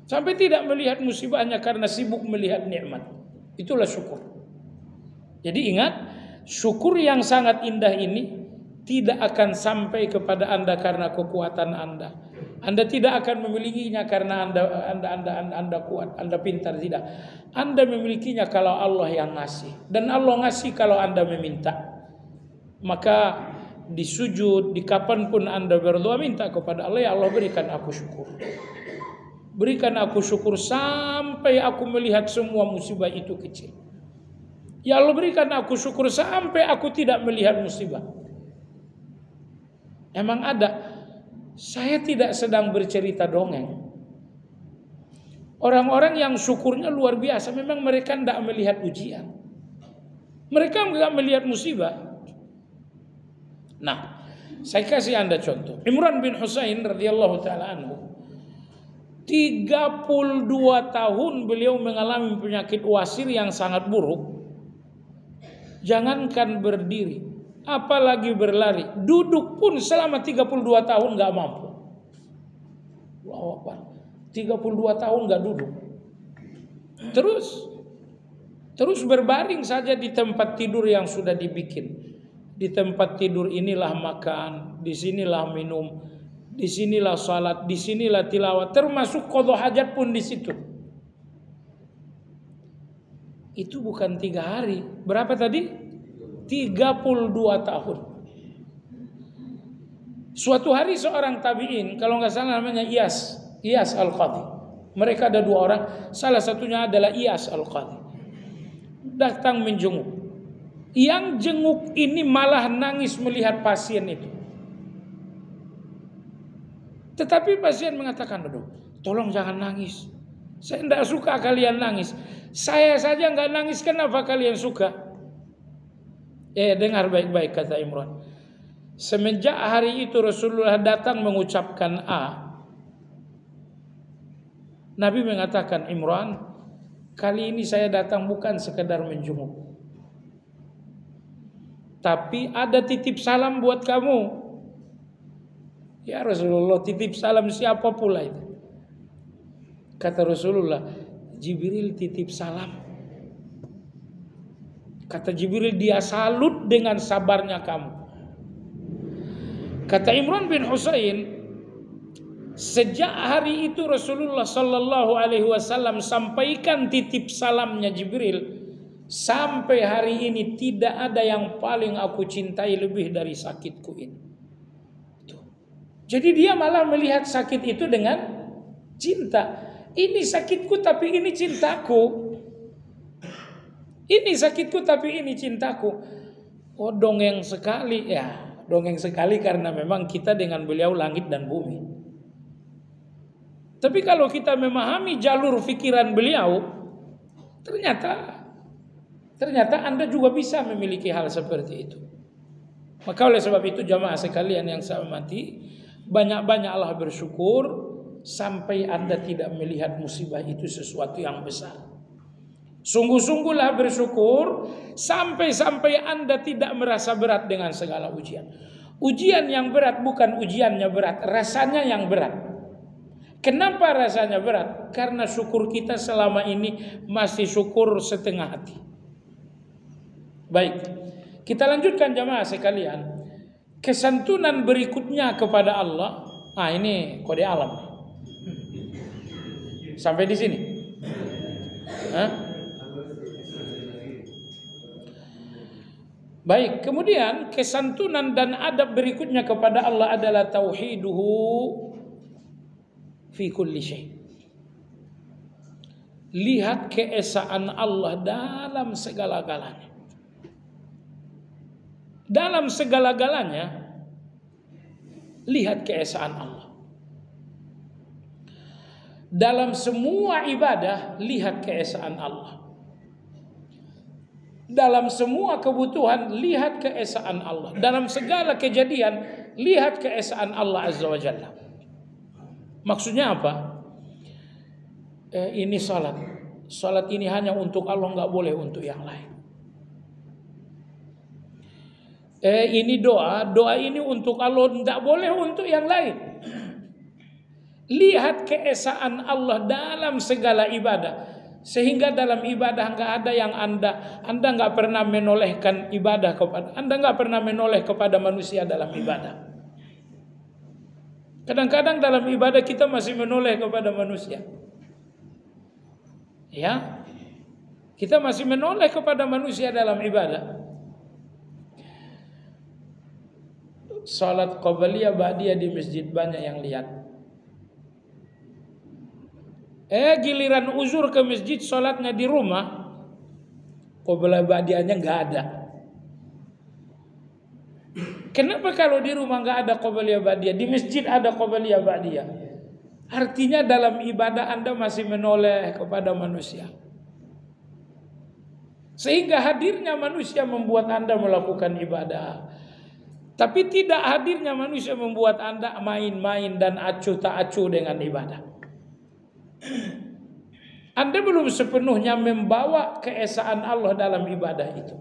Sampai tidak melihat musibahnya karena sibuk melihat nikmat. Itulah syukur. Jadi ingat, syukur yang sangat indah ini tidak akan sampai kepada Anda karena kekuatan Anda. Anda tidak akan memilikinya karena Anda kuat, Anda pintar, tidak. Anda memilikinya kalau Allah yang ngasih. Dan Allah ngasih kalau Anda meminta. Maka di sujud, di kapanpun Anda berdoa, minta kepada Allah, ya Allah berikan aku syukur. Berikan aku syukur sampai aku melihat semua musibah itu kecil. Ya Allah berikan aku syukur sampai aku tidak melihat musibah. Emang ada. Saya tidak sedang bercerita dongeng. Orang-orang yang syukurnya luar biasa, memang mereka tidak melihat ujian. Mereka tidak melihat musibah. Nah, saya kasih Anda contoh. Imran bin Husain radhiyallahu taala anhu, 32 tahun beliau mengalami penyakit wasir yang sangat buruk. Jangankan berdiri, apalagi berlari, duduk pun selama 32 tahun gak mampu. Allahu Akbar. 32 tahun gak duduk. Terus berbaring saja di tempat tidur yang sudah dibikin. Di tempat tidur inilah makan, di sinilah minum, di sinilah salat, di sinilah tilawat, termasuk qadha hajat pun di situ. Itu bukan 3 hari. Berapa tadi? 32 tahun. Suatu hari seorang tabi'in, kalau nggak salah namanya Iyas Al-Qadhi. Mereka ada 2 orang, salah satunya adalah Iyas Al-Qadhi. Datang menjenguk. Yang jenguk ini malah nangis melihat pasien itu. Tetapi pasien mengatakan, aduh, tolong jangan nangis. Saya tidak suka kalian nangis. Saya saja nggak nangis, kenapa kalian suka? Dengar baik-baik kata Imran. Semenjak hari itu Rasulullah datang mengucapkan A, Nabi mengatakan, Imran, kali ini saya datang bukan sekedar menjenguk, tapi ada titip salam buat kamu. Ya Rasulullah, titip salam siapa pula itu? Kata Rasulullah, Jibril titip salam. Kata Jibril, dia salut dengan sabarnya kamu. Kata Imran bin Husain, sejak hari itu Rasulullah sallallahu alaihi wasallam sampaikan titip salamnya Jibril, sampai hari ini tidak ada yang paling aku cintai lebih dari sakitku ini. Tuh. Jadi dia malah melihat sakit itu dengan cinta. Ini sakitku tapi ini cintaku. Ini sakitku tapi ini cintaku. Oh, dongeng sekali ya. Dongeng sekali karena memang kita dengan beliau langit dan bumi. Tapi kalau kita memahami jalur pikiran beliau, ternyata Anda juga bisa memiliki hal seperti itu. Maka oleh sebab itu jamaah sekalian yang saya hormati, banyak-banyaklah bersyukur sampai Anda tidak melihat musibah itu sesuatu yang besar. Sungguh-sungguhlah bersyukur sampai Anda tidak merasa berat dengan segala ujian. Ujian yang berat bukan ujiannya berat, rasanya yang berat. Kenapa rasanya berat? Karena syukur kita selama ini masih syukur setengah hati. Baik, kita lanjutkan jamaah sekalian. Kesantunan berikutnya kepada Allah. Ah, ini kode alam. Sampai di sini. Hah? Baik, kemudian kesantunan dan adab berikutnya kepada Allah adalah tauhiduhu fi kulli syai. Lihat keesaan Allah dalam segala-galanya. Dalam segala-galanya lihat keesaan Allah. Dalam semua ibadah lihat keesaan Allah. Dalam semua kebutuhan lihat keesaan Allah. Dalam segala kejadian lihat keesaan Allah Azza wa Jalla. Maksudnya apa? Ini salat. Salat ini hanya untuk Allah, nggak boleh untuk yang lain. Ini doa ini untuk Allah, nggak boleh untuk yang lain. Lihat keesaan Allah dalam segala ibadah, sehingga dalam ibadah nggak ada yang Anda nggak pernah menolehkan ibadah kepada Anda, nggak pernah menoleh kepada manusia dalam ibadah. Kadang-kadang dalam ibadah kita masih menoleh kepada manusia. Ya, kita masih menoleh kepada manusia dalam ibadah. Salat qabliyah ba'diyah di masjid banyak yang lihat. Giliran uzur ke masjid, salatnya di rumah, qabliyah ba'diyahnya nggak ada. Kenapa kalau di rumah nggak ada qabliyah ba'diyah, di masjid ada qabliyah ba'diyah? Artinya dalam ibadah Anda masih menoleh kepada manusia. Sehingga hadirnya manusia membuat Anda melakukan ibadah. Tapi tidak hadirnya manusia membuat Anda main-main dan acuh tak acuh dengan ibadah. Anda belum sepenuhnya membawa keesaan Allah dalam ibadah itu.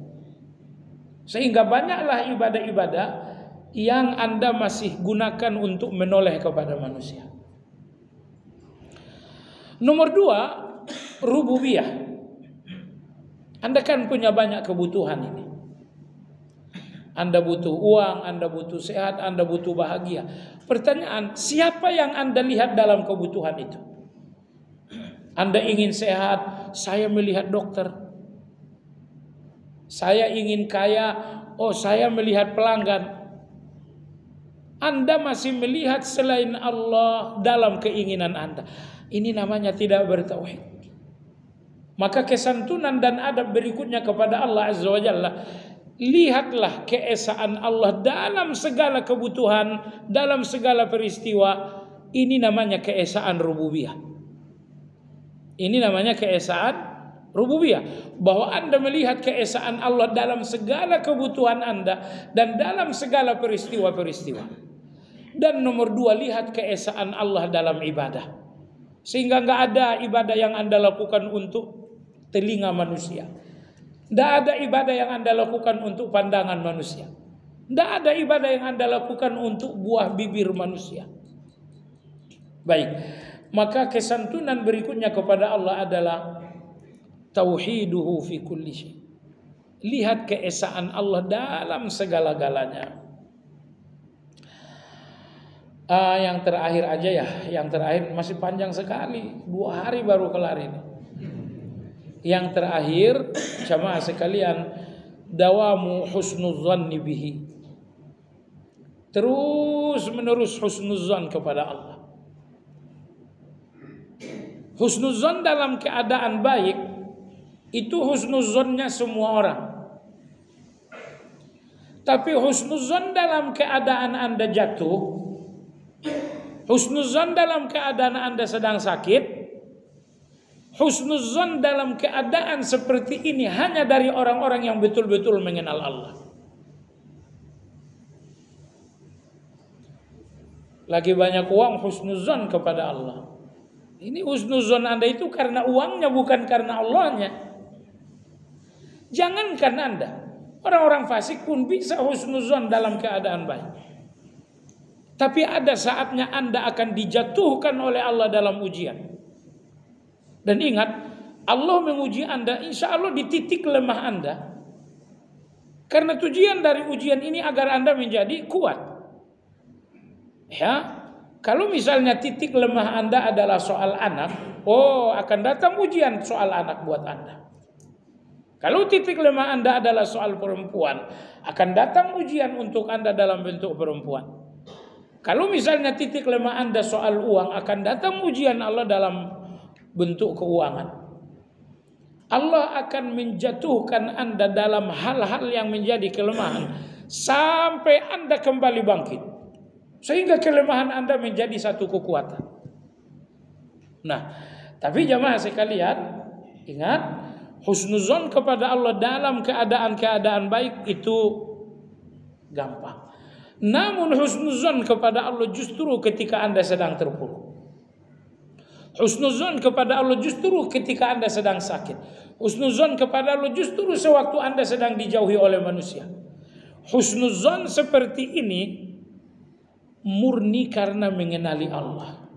Sehingga banyaklah ibadah-ibadah yang Anda masih gunakan untuk menoleh kepada manusia. Nomor 2, rububiyah. Anda kan punya banyak kebutuhan ini. Anda butuh uang, Anda butuh sehat, Anda butuh bahagia. Pertanyaan, siapa yang Anda lihat dalam kebutuhan itu? Anda ingin sehat, saya melihat dokter. Saya ingin kaya, saya melihat pelanggan. Anda masih melihat selain Allah dalam keinginan Anda. Ini namanya tidak bertauhid. Maka kesantunan dan adab berikutnya kepada Allah Azza wa Jalla, lihatlah keesaan Allah dalam segala kebutuhan, dalam segala peristiwa. Ini namanya keesaan rububiyah. Ini namanya keesaan rububiyah. Bahwa Anda melihat keesaan Allah dalam segala kebutuhan Anda dan dalam segala peristiwa-peristiwa. Dan nomor 2, lihat keesaan Allah dalam ibadah. Sehingga nggak ada ibadah yang Anda lakukan untuk telinga manusia. Tidak ada ibadah yang Anda lakukan untuk pandangan manusia. Tidak ada ibadah yang Anda lakukan untuk buah bibir manusia. Baik, maka kesantunan berikutnya kepada Allah adalah tauhiduhu fi kulli syai. Lihat keesaan Allah dalam segala-galanya. Yang terakhir aja ya, yang terakhir masih panjang sekali, 2 hari baru kelar ini. Yang terakhir, jamaah sekalian, dawamu husnuzanni bihi. Terus terus menerus husnuzon kepada Allah. Husnuzon dalam keadaan baik itu husnuzonnya semua orang. Tapi husnuzon dalam keadaan Anda jatuh, husnuzon dalam keadaan Anda sedang sakit, husnuzon dalam keadaan seperti ini hanya dari orang-orang yang betul-betul mengenal Allah. Lagi banyak uang, husnuzon kepada Allah. Ini husnuzon Anda itu karena uangnya, bukan karena Allahnya. Jangankan Anda, orang-orang fasik pun bisa husnuzon dalam keadaan baik. Tapi ada saatnya Anda akan dijatuhkan oleh Allah dalam ujian. Dan ingat, Allah menguji Anda, insya Allah di titik lemah Anda. Karena tujuan dari ujian ini agar Anda menjadi kuat. Ya, kalau misalnya titik lemah Anda adalah soal anak, akan datang ujian soal anak buat Anda. Kalau titik lemah Anda adalah soal perempuan, akan datang ujian untuk Anda dalam bentuk perempuan. Kalau misalnya titik lemah Anda soal uang, akan datang ujian Allah dalam bentuk keuangan. Allah akan menjatuhkan Anda dalam hal-hal yang menjadi kelemahan sampai Anda kembali bangkit. Sehingga kelemahan Anda menjadi satu kekuatan. Nah, tapi jamaah sekalian, ingat, husnuzon kepada Allah dalam keadaan-keadaan baik itu gampang. Namun husnuzon kepada Allah justru ketika Anda sedang terpuruk. Husnuzon kepada Allah justru ketika Anda sedang sakit. Husnuzon kepada Allah justru sewaktu Anda sedang dijauhi oleh manusia. Husnuzon seperti ini murni karena mengenali Allah.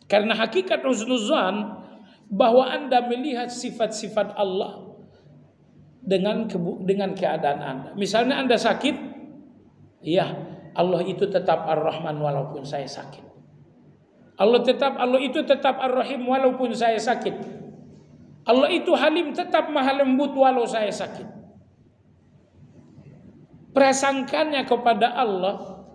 Karena hakikat husnuzon bahwa Anda melihat sifat-sifat Allah dengan keadaan Anda. Misalnya Anda sakit, ya, Allah itu tetap Ar-Rahman walaupun saya sakit. Allah itu tetap Ar-Rahim walaupun saya sakit. Allah itu Halim, tetap Maha Lembut walau saya sakit. Prasangkanya kepada Allah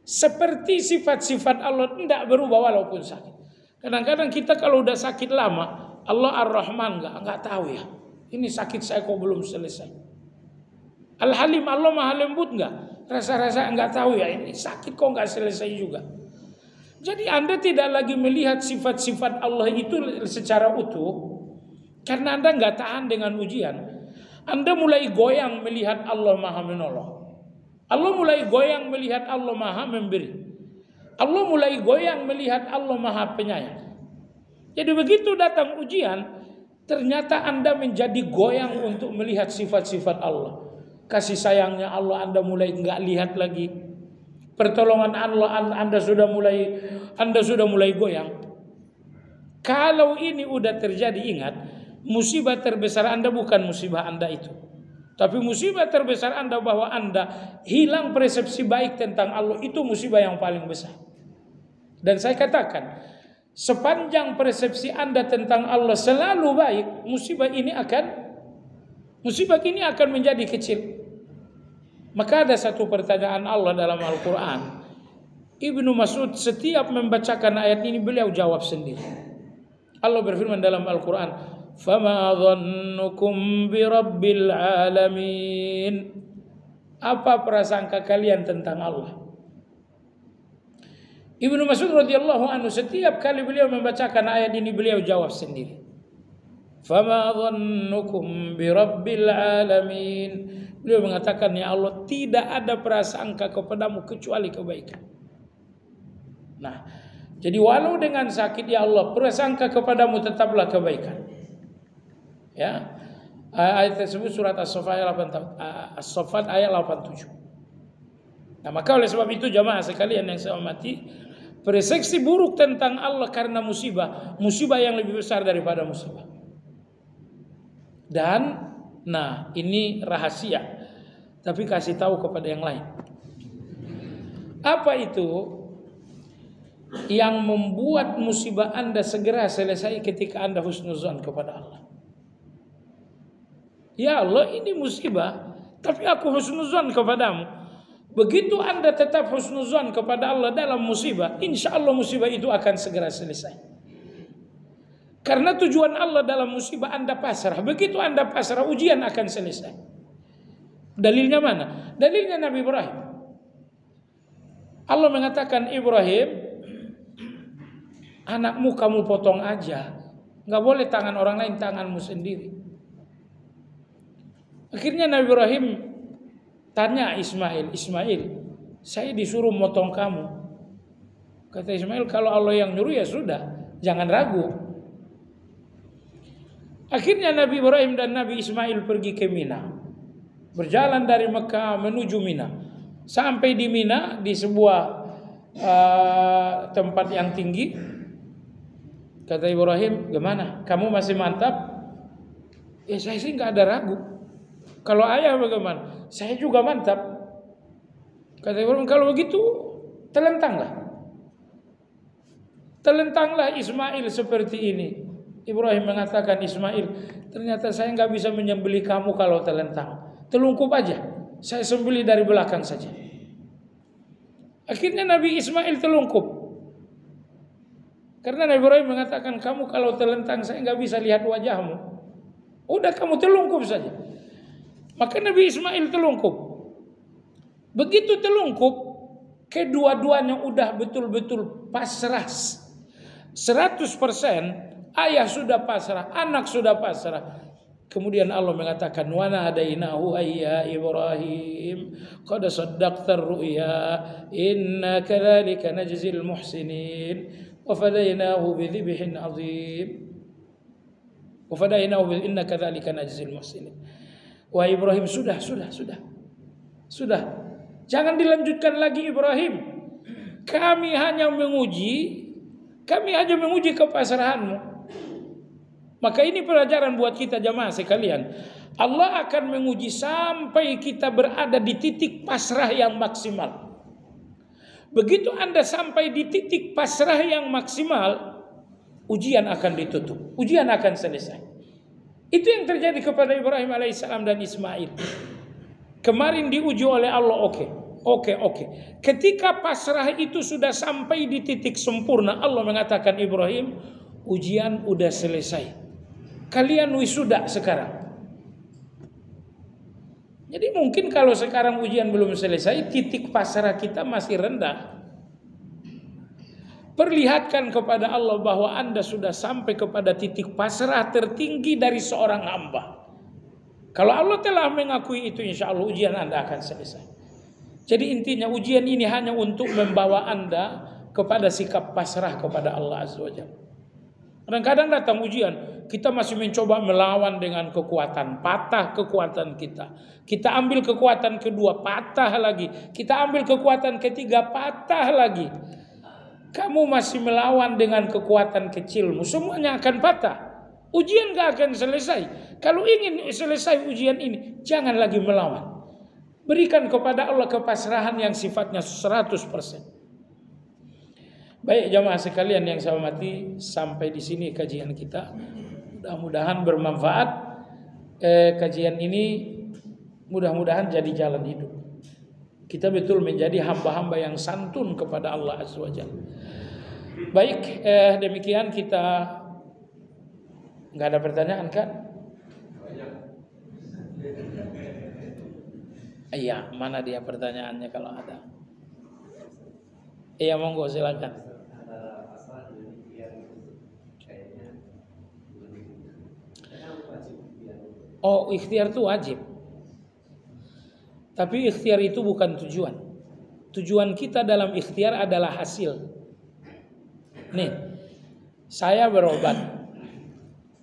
seperti sifat-sifat Allah tidak berubah walaupun sakit. Kadang-kadang kita kalau udah sakit lama, Allah Ar-Rahman enggak tahu ya. Ini sakit saya kok belum selesai. Al-Halim, Allah Maha Lembut enggak? Rasa-rasa enggak tahu ya, ini sakit kok enggak selesai juga. Jadi Anda tidak lagi melihat sifat-sifat Allah itu secara utuh karena Anda enggak tahan dengan ujian. Anda mulai goyang melihat Allah Maha Menolong. Allah mulai goyang melihat Allah Maha Memberi. Allah mulai goyang melihat Allah Maha Penyayang. Jadi begitu datang ujian, ternyata Anda menjadi goyang untuk melihat sifat-sifat Allah. Kasih sayangnya Allah Anda mulai enggak lihat lagi. Pertolongan Allah Anda sudah mulai goyang. Kalau ini udah terjadi, ingat, musibah terbesar Anda bukan musibah Anda itu. Tapi musibah terbesar Anda bahwa Anda hilang persepsi baik tentang Allah, itu musibah yang paling besar. Dan saya katakan, sepanjang persepsi Anda tentang Allah selalu baik, musibah ini akan menjadi kecil. Maka ada satu pertanyaan Allah dalam Al-Quran. Ibnu Mas'ud setiap membacakan ayat ini beliau jawab sendiri. Allah berfirman dalam Al-Quran, "Fama dhannukum bi rabbil alamin." Apa prasangka kalian tentang Allah? Ibnu Mas'ud radhiyallahu anhu setiap kali beliau membacakan ayat ini beliau jawab sendiri. "Fama dhannukum bi rabbil alamin." Beliau mengatakan, ya Allah, tidak ada prasangka kepadamu kecuali kebaikan. Nah, jadi walau dengan sakit, ya Allah, prasangka kepadamu tetaplah kebaikan. Ya, ayat tersebut surat As-Saffat ayat 87. Nah, maka oleh sebab itu jamaah sekalian yang saya hormati, persepsi buruk tentang Allah karena musibah yang lebih besar daripada musibah. Dan nah, ini rahasia, tapi kasih tahu kepada yang lain. Apa itu? Yang membuat musibah Anda segera selesai ketika Anda husnuzon kepada Allah. Ya Allah, ini musibah, tapi aku husnuzon kepadamu. Begitu Anda tetap husnuzon kepada Allah dalam musibah, insya Allah musibah itu akan segera selesai. Karena tujuan Allah dalam musibah Anda pasrah. Begitu Anda pasrah, ujian akan selesai. Dalilnya mana? Dalilnya Nabi Ibrahim. Allah mengatakan, Ibrahim, anakmu kamu potong aja. Nggak boleh tangan orang lain, tanganmu sendiri. Akhirnya Nabi Ibrahim tanya Ismail, saya disuruh motong kamu. Kata Ismail, kalau Allah yang nyuruh ya sudah, jangan ragu. Akhirnya Nabi Ibrahim dan Nabi Ismail pergi ke Mina. Berjalan dari Mekah menuju Mina. Sampai di Mina, di sebuah tempat yang tinggi. Kata Ibrahim, gimana? Kamu masih mantap? Ya saya sih nggak ada ragu. Kalau ayah bagaimana? Saya juga mantap. Kata Ibrahim, kalau begitu telentanglah. Telentanglah Ismail seperti ini. Ibrahim mengatakan, Ismail, ternyata saya nggak bisa menyembelih kamu kalau telentang. Telungkup aja, saya sembelih dari belakang saja. Akhirnya Nabi Ismail telungkup. Karena Nabi Ibrahim mengatakan, kamu kalau telentang saya nggak bisa lihat wajahmu. Udah kamu telungkup saja. Maka Nabi Ismail telungkup. Begitu telungkup, kedua-duanya udah betul-betul pasrah. 100%. Ayah sudah pasrah, anak sudah pasrah. Kemudian Allah mengatakan, wa nadainahu ayya Ibrahim qad saddaqta ar-ru'ya inna kadzalika najzil muhsinin wa fadainahu bi dzibhin 'adzim wa fadainahu inna kadzalika najzil muhsinin. Wah Ibrahim, sudah. Jangan dilanjutkan lagi Ibrahim. Kami hanya menguji kepasrahanmu. Maka ini pelajaran buat kita jamaah sekalian. Allah akan menguji sampai kita berada di titik pasrah yang maksimal. Begitu Anda sampai di titik pasrah yang maksimal, ujian akan ditutup, ujian akan selesai. Itu yang terjadi kepada Ibrahim alaihissalam dan Ismail. Kemarin diuji oleh Allah, oke. Ketika pasrah itu sudah sampai di titik sempurna, Allah mengatakan, Ibrahim, ujian udah selesai. Kalian wisuda sekarang. Jadi mungkin kalau sekarang ujian belum selesai, titik pasrah kita masih rendah. Perlihatkan kepada Allah bahwa Anda sudah sampai kepada titik pasrah tertinggi dari seorang hamba. Kalau Allah telah mengakui itu, insya Allah ujian Anda akan selesai. Jadi intinya ujian ini hanya untuk membawa Anda kepada sikap pasrah kepada Allah Azza wa Jalla. Kadang-kadang datang ujian, kita masih mencoba melawan dengan kekuatan, patah kekuatan kita. Kita ambil kekuatan kedua, patah lagi. Kita ambil kekuatan ketiga, patah lagi. Kamu masih melawan dengan kekuatan kecilmu, semuanya akan patah. Ujian gak akan selesai. Kalau ingin selesai ujian ini, jangan lagi melawan. Berikan kepada Allah kepasrahan yang sifatnya 100%. Baik jamaah sekalian yang saya hormati, sampai di sini kajian kita. Mudah-mudahan bermanfaat. Kajian ini mudah-mudahan jadi jalan hidup. Kita betul menjadi hamba-hamba yang santun kepada Allah Azza wa Jalla. Baik, demikian kita. Nggak ada pertanyaan kan? Iya, mana dia pertanyaannya kalau ada? Iya, monggo silakan. Oh, ikhtiar itu wajib. Tapi ikhtiar itu bukan tujuan. Tujuan kita dalam ikhtiar adalah hasil. Nih, saya berobat.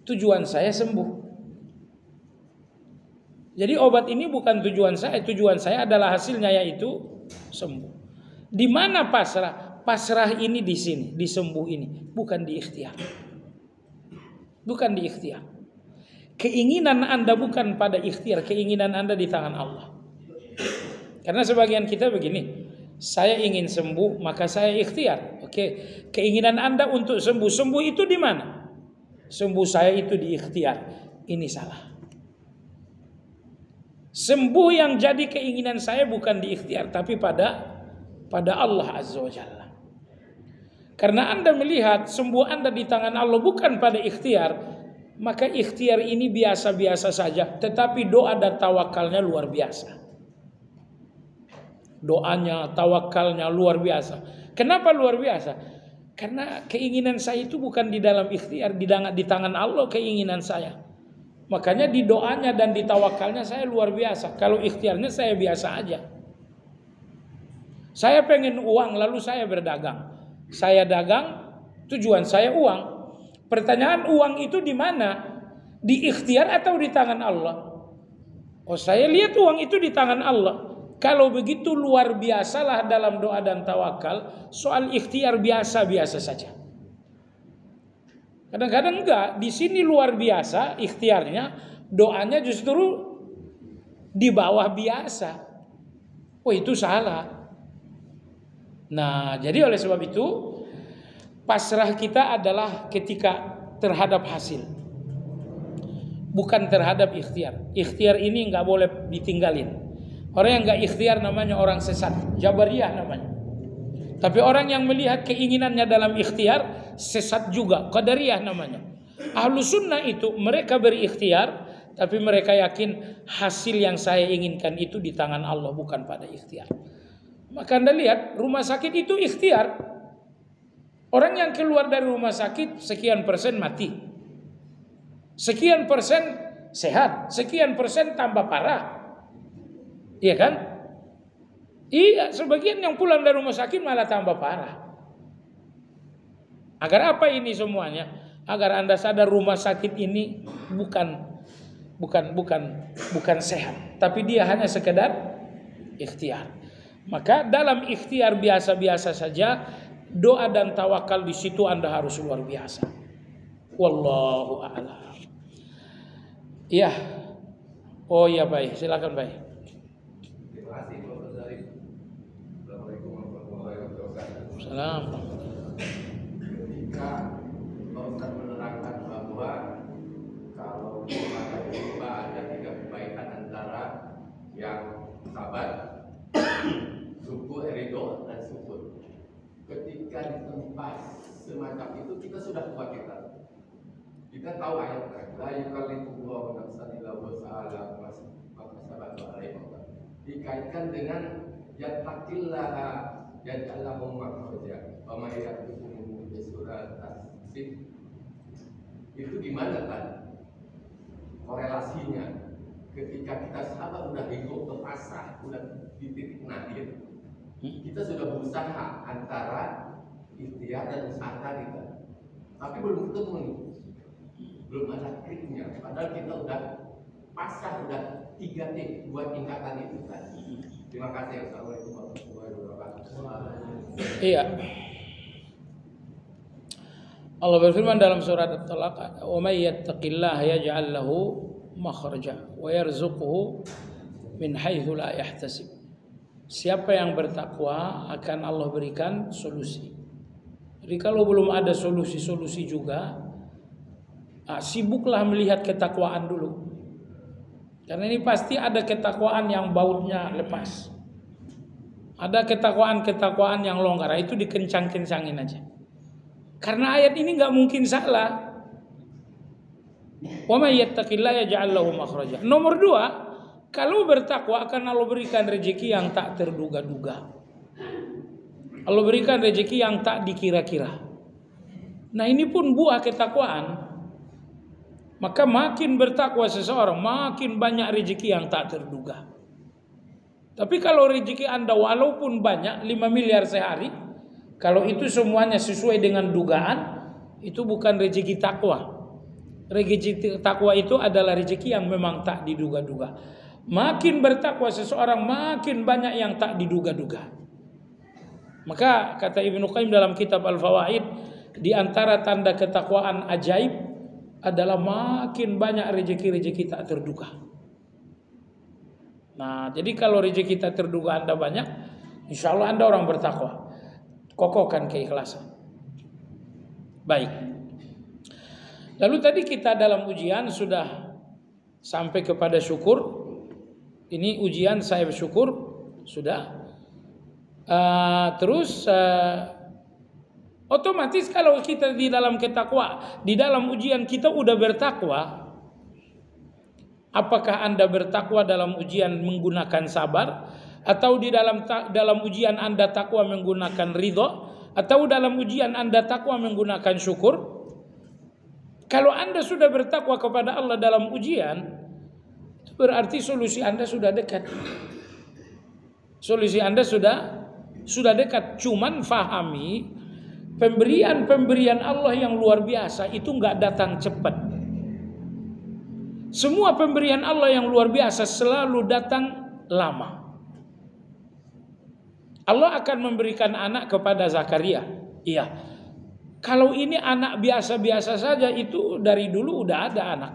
Tujuan saya sembuh. Jadi obat ini bukan tujuan saya. Tujuan saya adalah hasilnya, yaitu sembuh. Di mana pasrah? Pasrah ini di sini, di sembuh ini, bukan di ikhtiar. Bukan di ikhtiar. Keinginan Anda bukan pada ikhtiar, keinginan Anda di tangan Allah. Karena sebagian kita begini, saya ingin sembuh, maka saya ikhtiar. Oke, keinginan Anda untuk sembuh, sembuh itu di mana? Sembuh saya itu di ikhtiar. Ini salah. Sembuh yang jadi keinginan saya bukan di ikhtiar, tapi pada Allah Azza wa Jalla. Karena Anda melihat sembuh Anda di tangan Allah bukan pada ikhtiar, maka ikhtiar ini biasa-biasa saja, tetapi doa dan tawakalnya luar biasa. Doanya, tawakalnya luar biasa. Kenapa luar biasa? Karena keinginan saya itu bukan di dalam ikhtiar, di tangan Allah keinginan saya. Makanya di doanya dan di tawakalnya saya luar biasa. Kalau ikhtiarnya saya biasa aja. Saya pengen uang lalu saya berdagang. Saya dagang, tujuan saya uang. Pertanyaan, uang itu di mana? Di ikhtiar atau di tangan Allah? Oh, saya lihat uang itu di tangan Allah. Kalau begitu luar biasalah dalam doa dan tawakal. Soal ikhtiar biasa-biasa saja. Kadang-kadang enggak. Di sini luar biasa ikhtiarnya, doanya justru di bawah biasa. Oh, itu salah. Nah, jadi oleh sebab itu pasrah kita adalah ketika terhadap hasil, bukan terhadap ikhtiar. Ikhtiar ini enggak boleh ditinggalin. Orang yang enggak ikhtiar namanya orang sesat, Jabariyah namanya. Tapi orang yang melihat keinginannya dalam ikhtiar sesat juga, Qadariyah namanya. Ahlu sunnah itu mereka berikhtiar, tapi mereka yakin hasil yang saya inginkan itu di tangan Allah, bukan pada ikhtiar. Maka Anda lihat rumah sakit itu ikhtiar. Orang yang keluar dari rumah sakit sekian persen mati, sekian persen sehat, sekian persen tambah parah. Iya kan? Iya, sebagian yang pulang dari rumah sakit malah tambah parah. Agar apa ini semuanya? Agar Anda sadar rumah sakit ini bukan sehat, tapi dia hanya sekedar ikhtiar. Maka dalam ikhtiar biasa-biasa saja, doa dan tawakal di situ Anda harus luar biasa. Wallahu a'lam. Iya. Oh iya, baik, silakan baik. Terima kasih Bapak Zarif. Assalamualaikum warahmatullahi wabarakatuh. Salam. Ketika Pak Ustaz menerangkan bahwa kalau ada tiga kebaikan antara yang sabar, syukur, ridho, dan syukur. Ketika di tempat semacam itu kita sudah kuat kita. Kita tahu ayatnya, la yukallifullahu nafsan illa wus'aha ma kasabat wa 'alaiha. Dikaitkan dengan yattaqillaha yaj'al lahu makhraja wa may yattaqillahu yas'al tasib. Itu gimana kan korelasinya? Ketika kita sahabat udah hidup terpasrah, udah di titik nadir, kita sudah berusaha antara ikhtiar dan usaha kita, tapi belum ketemu nih, belum ada kliknya. Padahal kita udah pasrah, udah 2 tingkatan itu tadi. Terima kasih. Assalamualaikum warahmatullahi wabarakatuh. Iya. Allah berfirman dalam surat At-Talaq, "Wa may yattaqillaha yaj'al lahu makhraja wa yarzuquhu min haitsu la yahtasib." Siapa yang bertakwa akan Allah berikan solusi. Jadi kalau belum ada solusi-solusi juga, sibuklah melihat ketakwaan dulu. Karena ini pasti ada ketakwaan yang bautnya lepas. Ada ketakwaan yang longgar, itu dikencang-kencangin aja. Karena ayat ini nggak mungkin salah. Wa may yattaqillaha yaj'al lahu makhraja. Nomor 2, kalau bertakwa akan Allah berikan rezeki yang tak terduga-duga. Allah berikan rezeki yang tak dikira-kira. Nah, ini pun buah ketakwaan. Maka makin bertakwa seseorang, makin banyak rezeki yang tak terduga. Tapi kalau rezeki Anda walaupun banyak 5 miliar sehari, kalau itu semuanya sesuai dengan dugaan, itu bukan rezeki takwa. Rezeki takwa itu adalah rezeki yang memang tak diduga-duga. Makin bertakwa seseorang, makin banyak yang tak diduga-duga. Maka kata Ibnu Qayyim dalam kitab Al-Fawaid, di antara tanda ketakwaan ajaib adalah makin banyak rezeki-rezeki tak terduga. Nah, jadi kalau rezeki tak terduga Anda banyak, insya Allah Anda orang bertakwa. Kokohkan keikhlasan. Baik. Lalu tadi kita dalam ujian sudah sampai kepada syukur. Ini ujian, saya bersyukur sudah. Terus otomatis kalau kita di dalam ketakwa, di dalam ujian kita udah bertakwa, apakah Anda bertakwa dalam ujian menggunakan sabar, atau di dalam ujian Anda takwa menggunakan ridho, atau dalam ujian Anda takwa menggunakan syukur? Kalau Anda sudah bertakwa kepada Allah dalam ujian, itu berarti solusi Anda sudah dekat. Solusi Anda sudah dekat. Cuman fahami, pemberian Allah yang luar biasa itu nggak datang cepat. Semua pemberian Allah yang luar biasa selalu datang lama. Allah akan memberikan anak kepada Zakaria. Iya. Kalau ini anak biasa-biasa saja, itu dari dulu udah ada anak.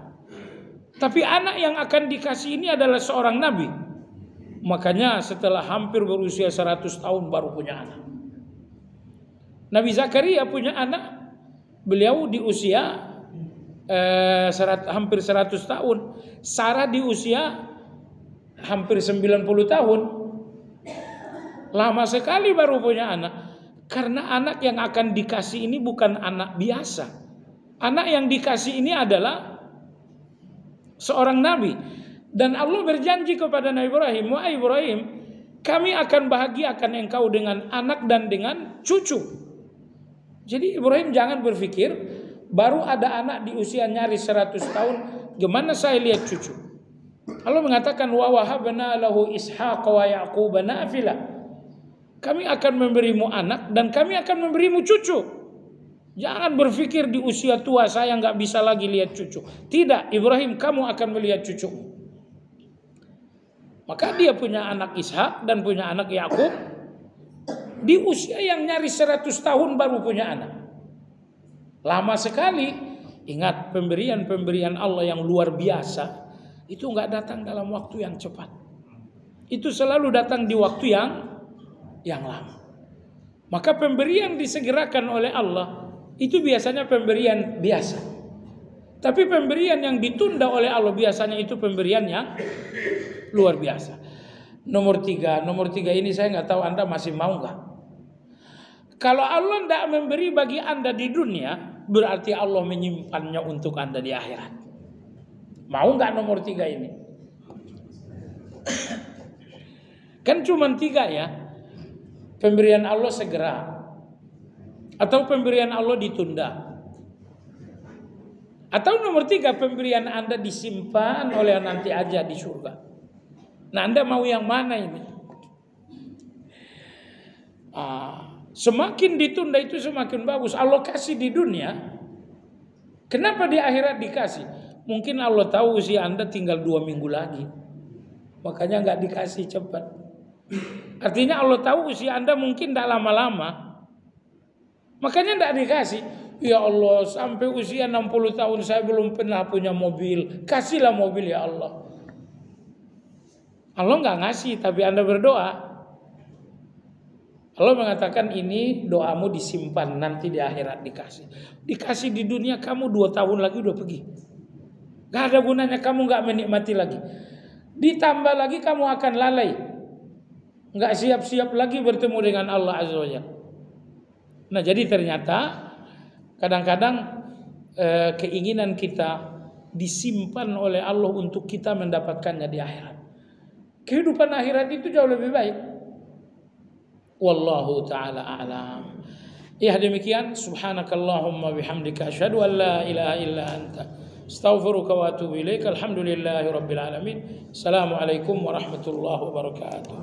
Tapi anak yang akan dikasih ini adalah seorang nabi. Makanya setelah hampir berusia 100 tahun baru punya anak. Nabi Zakaria punya anak, beliau di usia hampir 100 tahun. Sarah di usia hampir 90 tahun. Lama sekali baru punya anak. Karena anak yang akan dikasih ini bukan anak biasa. Anak yang dikasih ini adalah seorang nabi. Dan Allah berjanji kepada Nabi Ibrahim, "Wahai Ibrahim, kami akan bahagiakan engkau dengan anak dan dengan cucu." Jadi Ibrahim jangan berpikir baru ada anak di usia nyaris 100 tahun, gimana saya lihat cucu. Allah mengatakan, "Wa wahabna lahu Ishaq wa Yaqub nafila." Kami akan memberimu anak dan kami akan memberimu cucu. Jangan berpikir di usia tua saya nggak bisa lagi lihat cucu. Tidak, Ibrahim, kamu akan melihat cucu. Maka dia punya anak Ishak dan punya anak Yakub. Di usia yang nyaris 100 tahun baru punya anak. Lama sekali. Ingat, pemberian Allah yang luar biasa itu nggak datang dalam waktu yang cepat. Itu selalu datang di waktu yang lama. Maka pemberian disegerakan oleh Allah itu biasanya pemberian biasa. Tapi pemberian yang ditunda oleh Allah biasanya itu pemberian yang luar biasa. Nomor tiga ini saya nggak tahu Anda masih mau nggak. Kalau Allah tidak memberi bagi Anda di dunia, berarti Allah menyimpannya untuk Anda di akhirat. Mau nggak nomor 3 ini? Kan cuma 3 ya. Pemberian Allah segera, atau pemberian Allah ditunda, atau nomor 3 pemberian Anda disimpan oleh nanti aja di surga. Nah, Anda mau yang mana ini? Semakin ditunda itu semakin bagus. Allah kasih di dunia, kenapa di akhirat dikasih? Mungkin Allah tahu usia Anda tinggal 2 minggu lagi, makanya nggak dikasih cepat. Artinya Allah tahu usia Anda mungkin tidak lama-lama, makanya tidak dikasih. Ya Allah, sampai usia 60 tahun saya belum pernah punya mobil, kasihlah mobil ya Allah. Allah nggak ngasih, tapi Anda berdoa. Allah mengatakan ini doamu disimpan, nanti di akhirat dikasih. Dikasih di dunia kamu 2 tahun lagi udah pergi, nggak ada gunanya, kamu nggak menikmati lagi. Ditambah lagi kamu akan lalai, nggak siap-siap lagi bertemu dengan Allah Azza wa Jalla. Nah, jadi ternyata kadang-kadang keinginan kita disimpan oleh Allah untuk kita mendapatkannya di akhirat. Kehidupan akhirat itu jauh lebih baik. Wallahu ta'ala a'lam. Ya demikian, subhanakallahumma bihamdika asyhadu an la ilaha illa anta astaghfiruka wa atubu ilaik. Alhamdulillahi rabbil alamin. Assalamualaikum warahmatullahi wabarakatuh.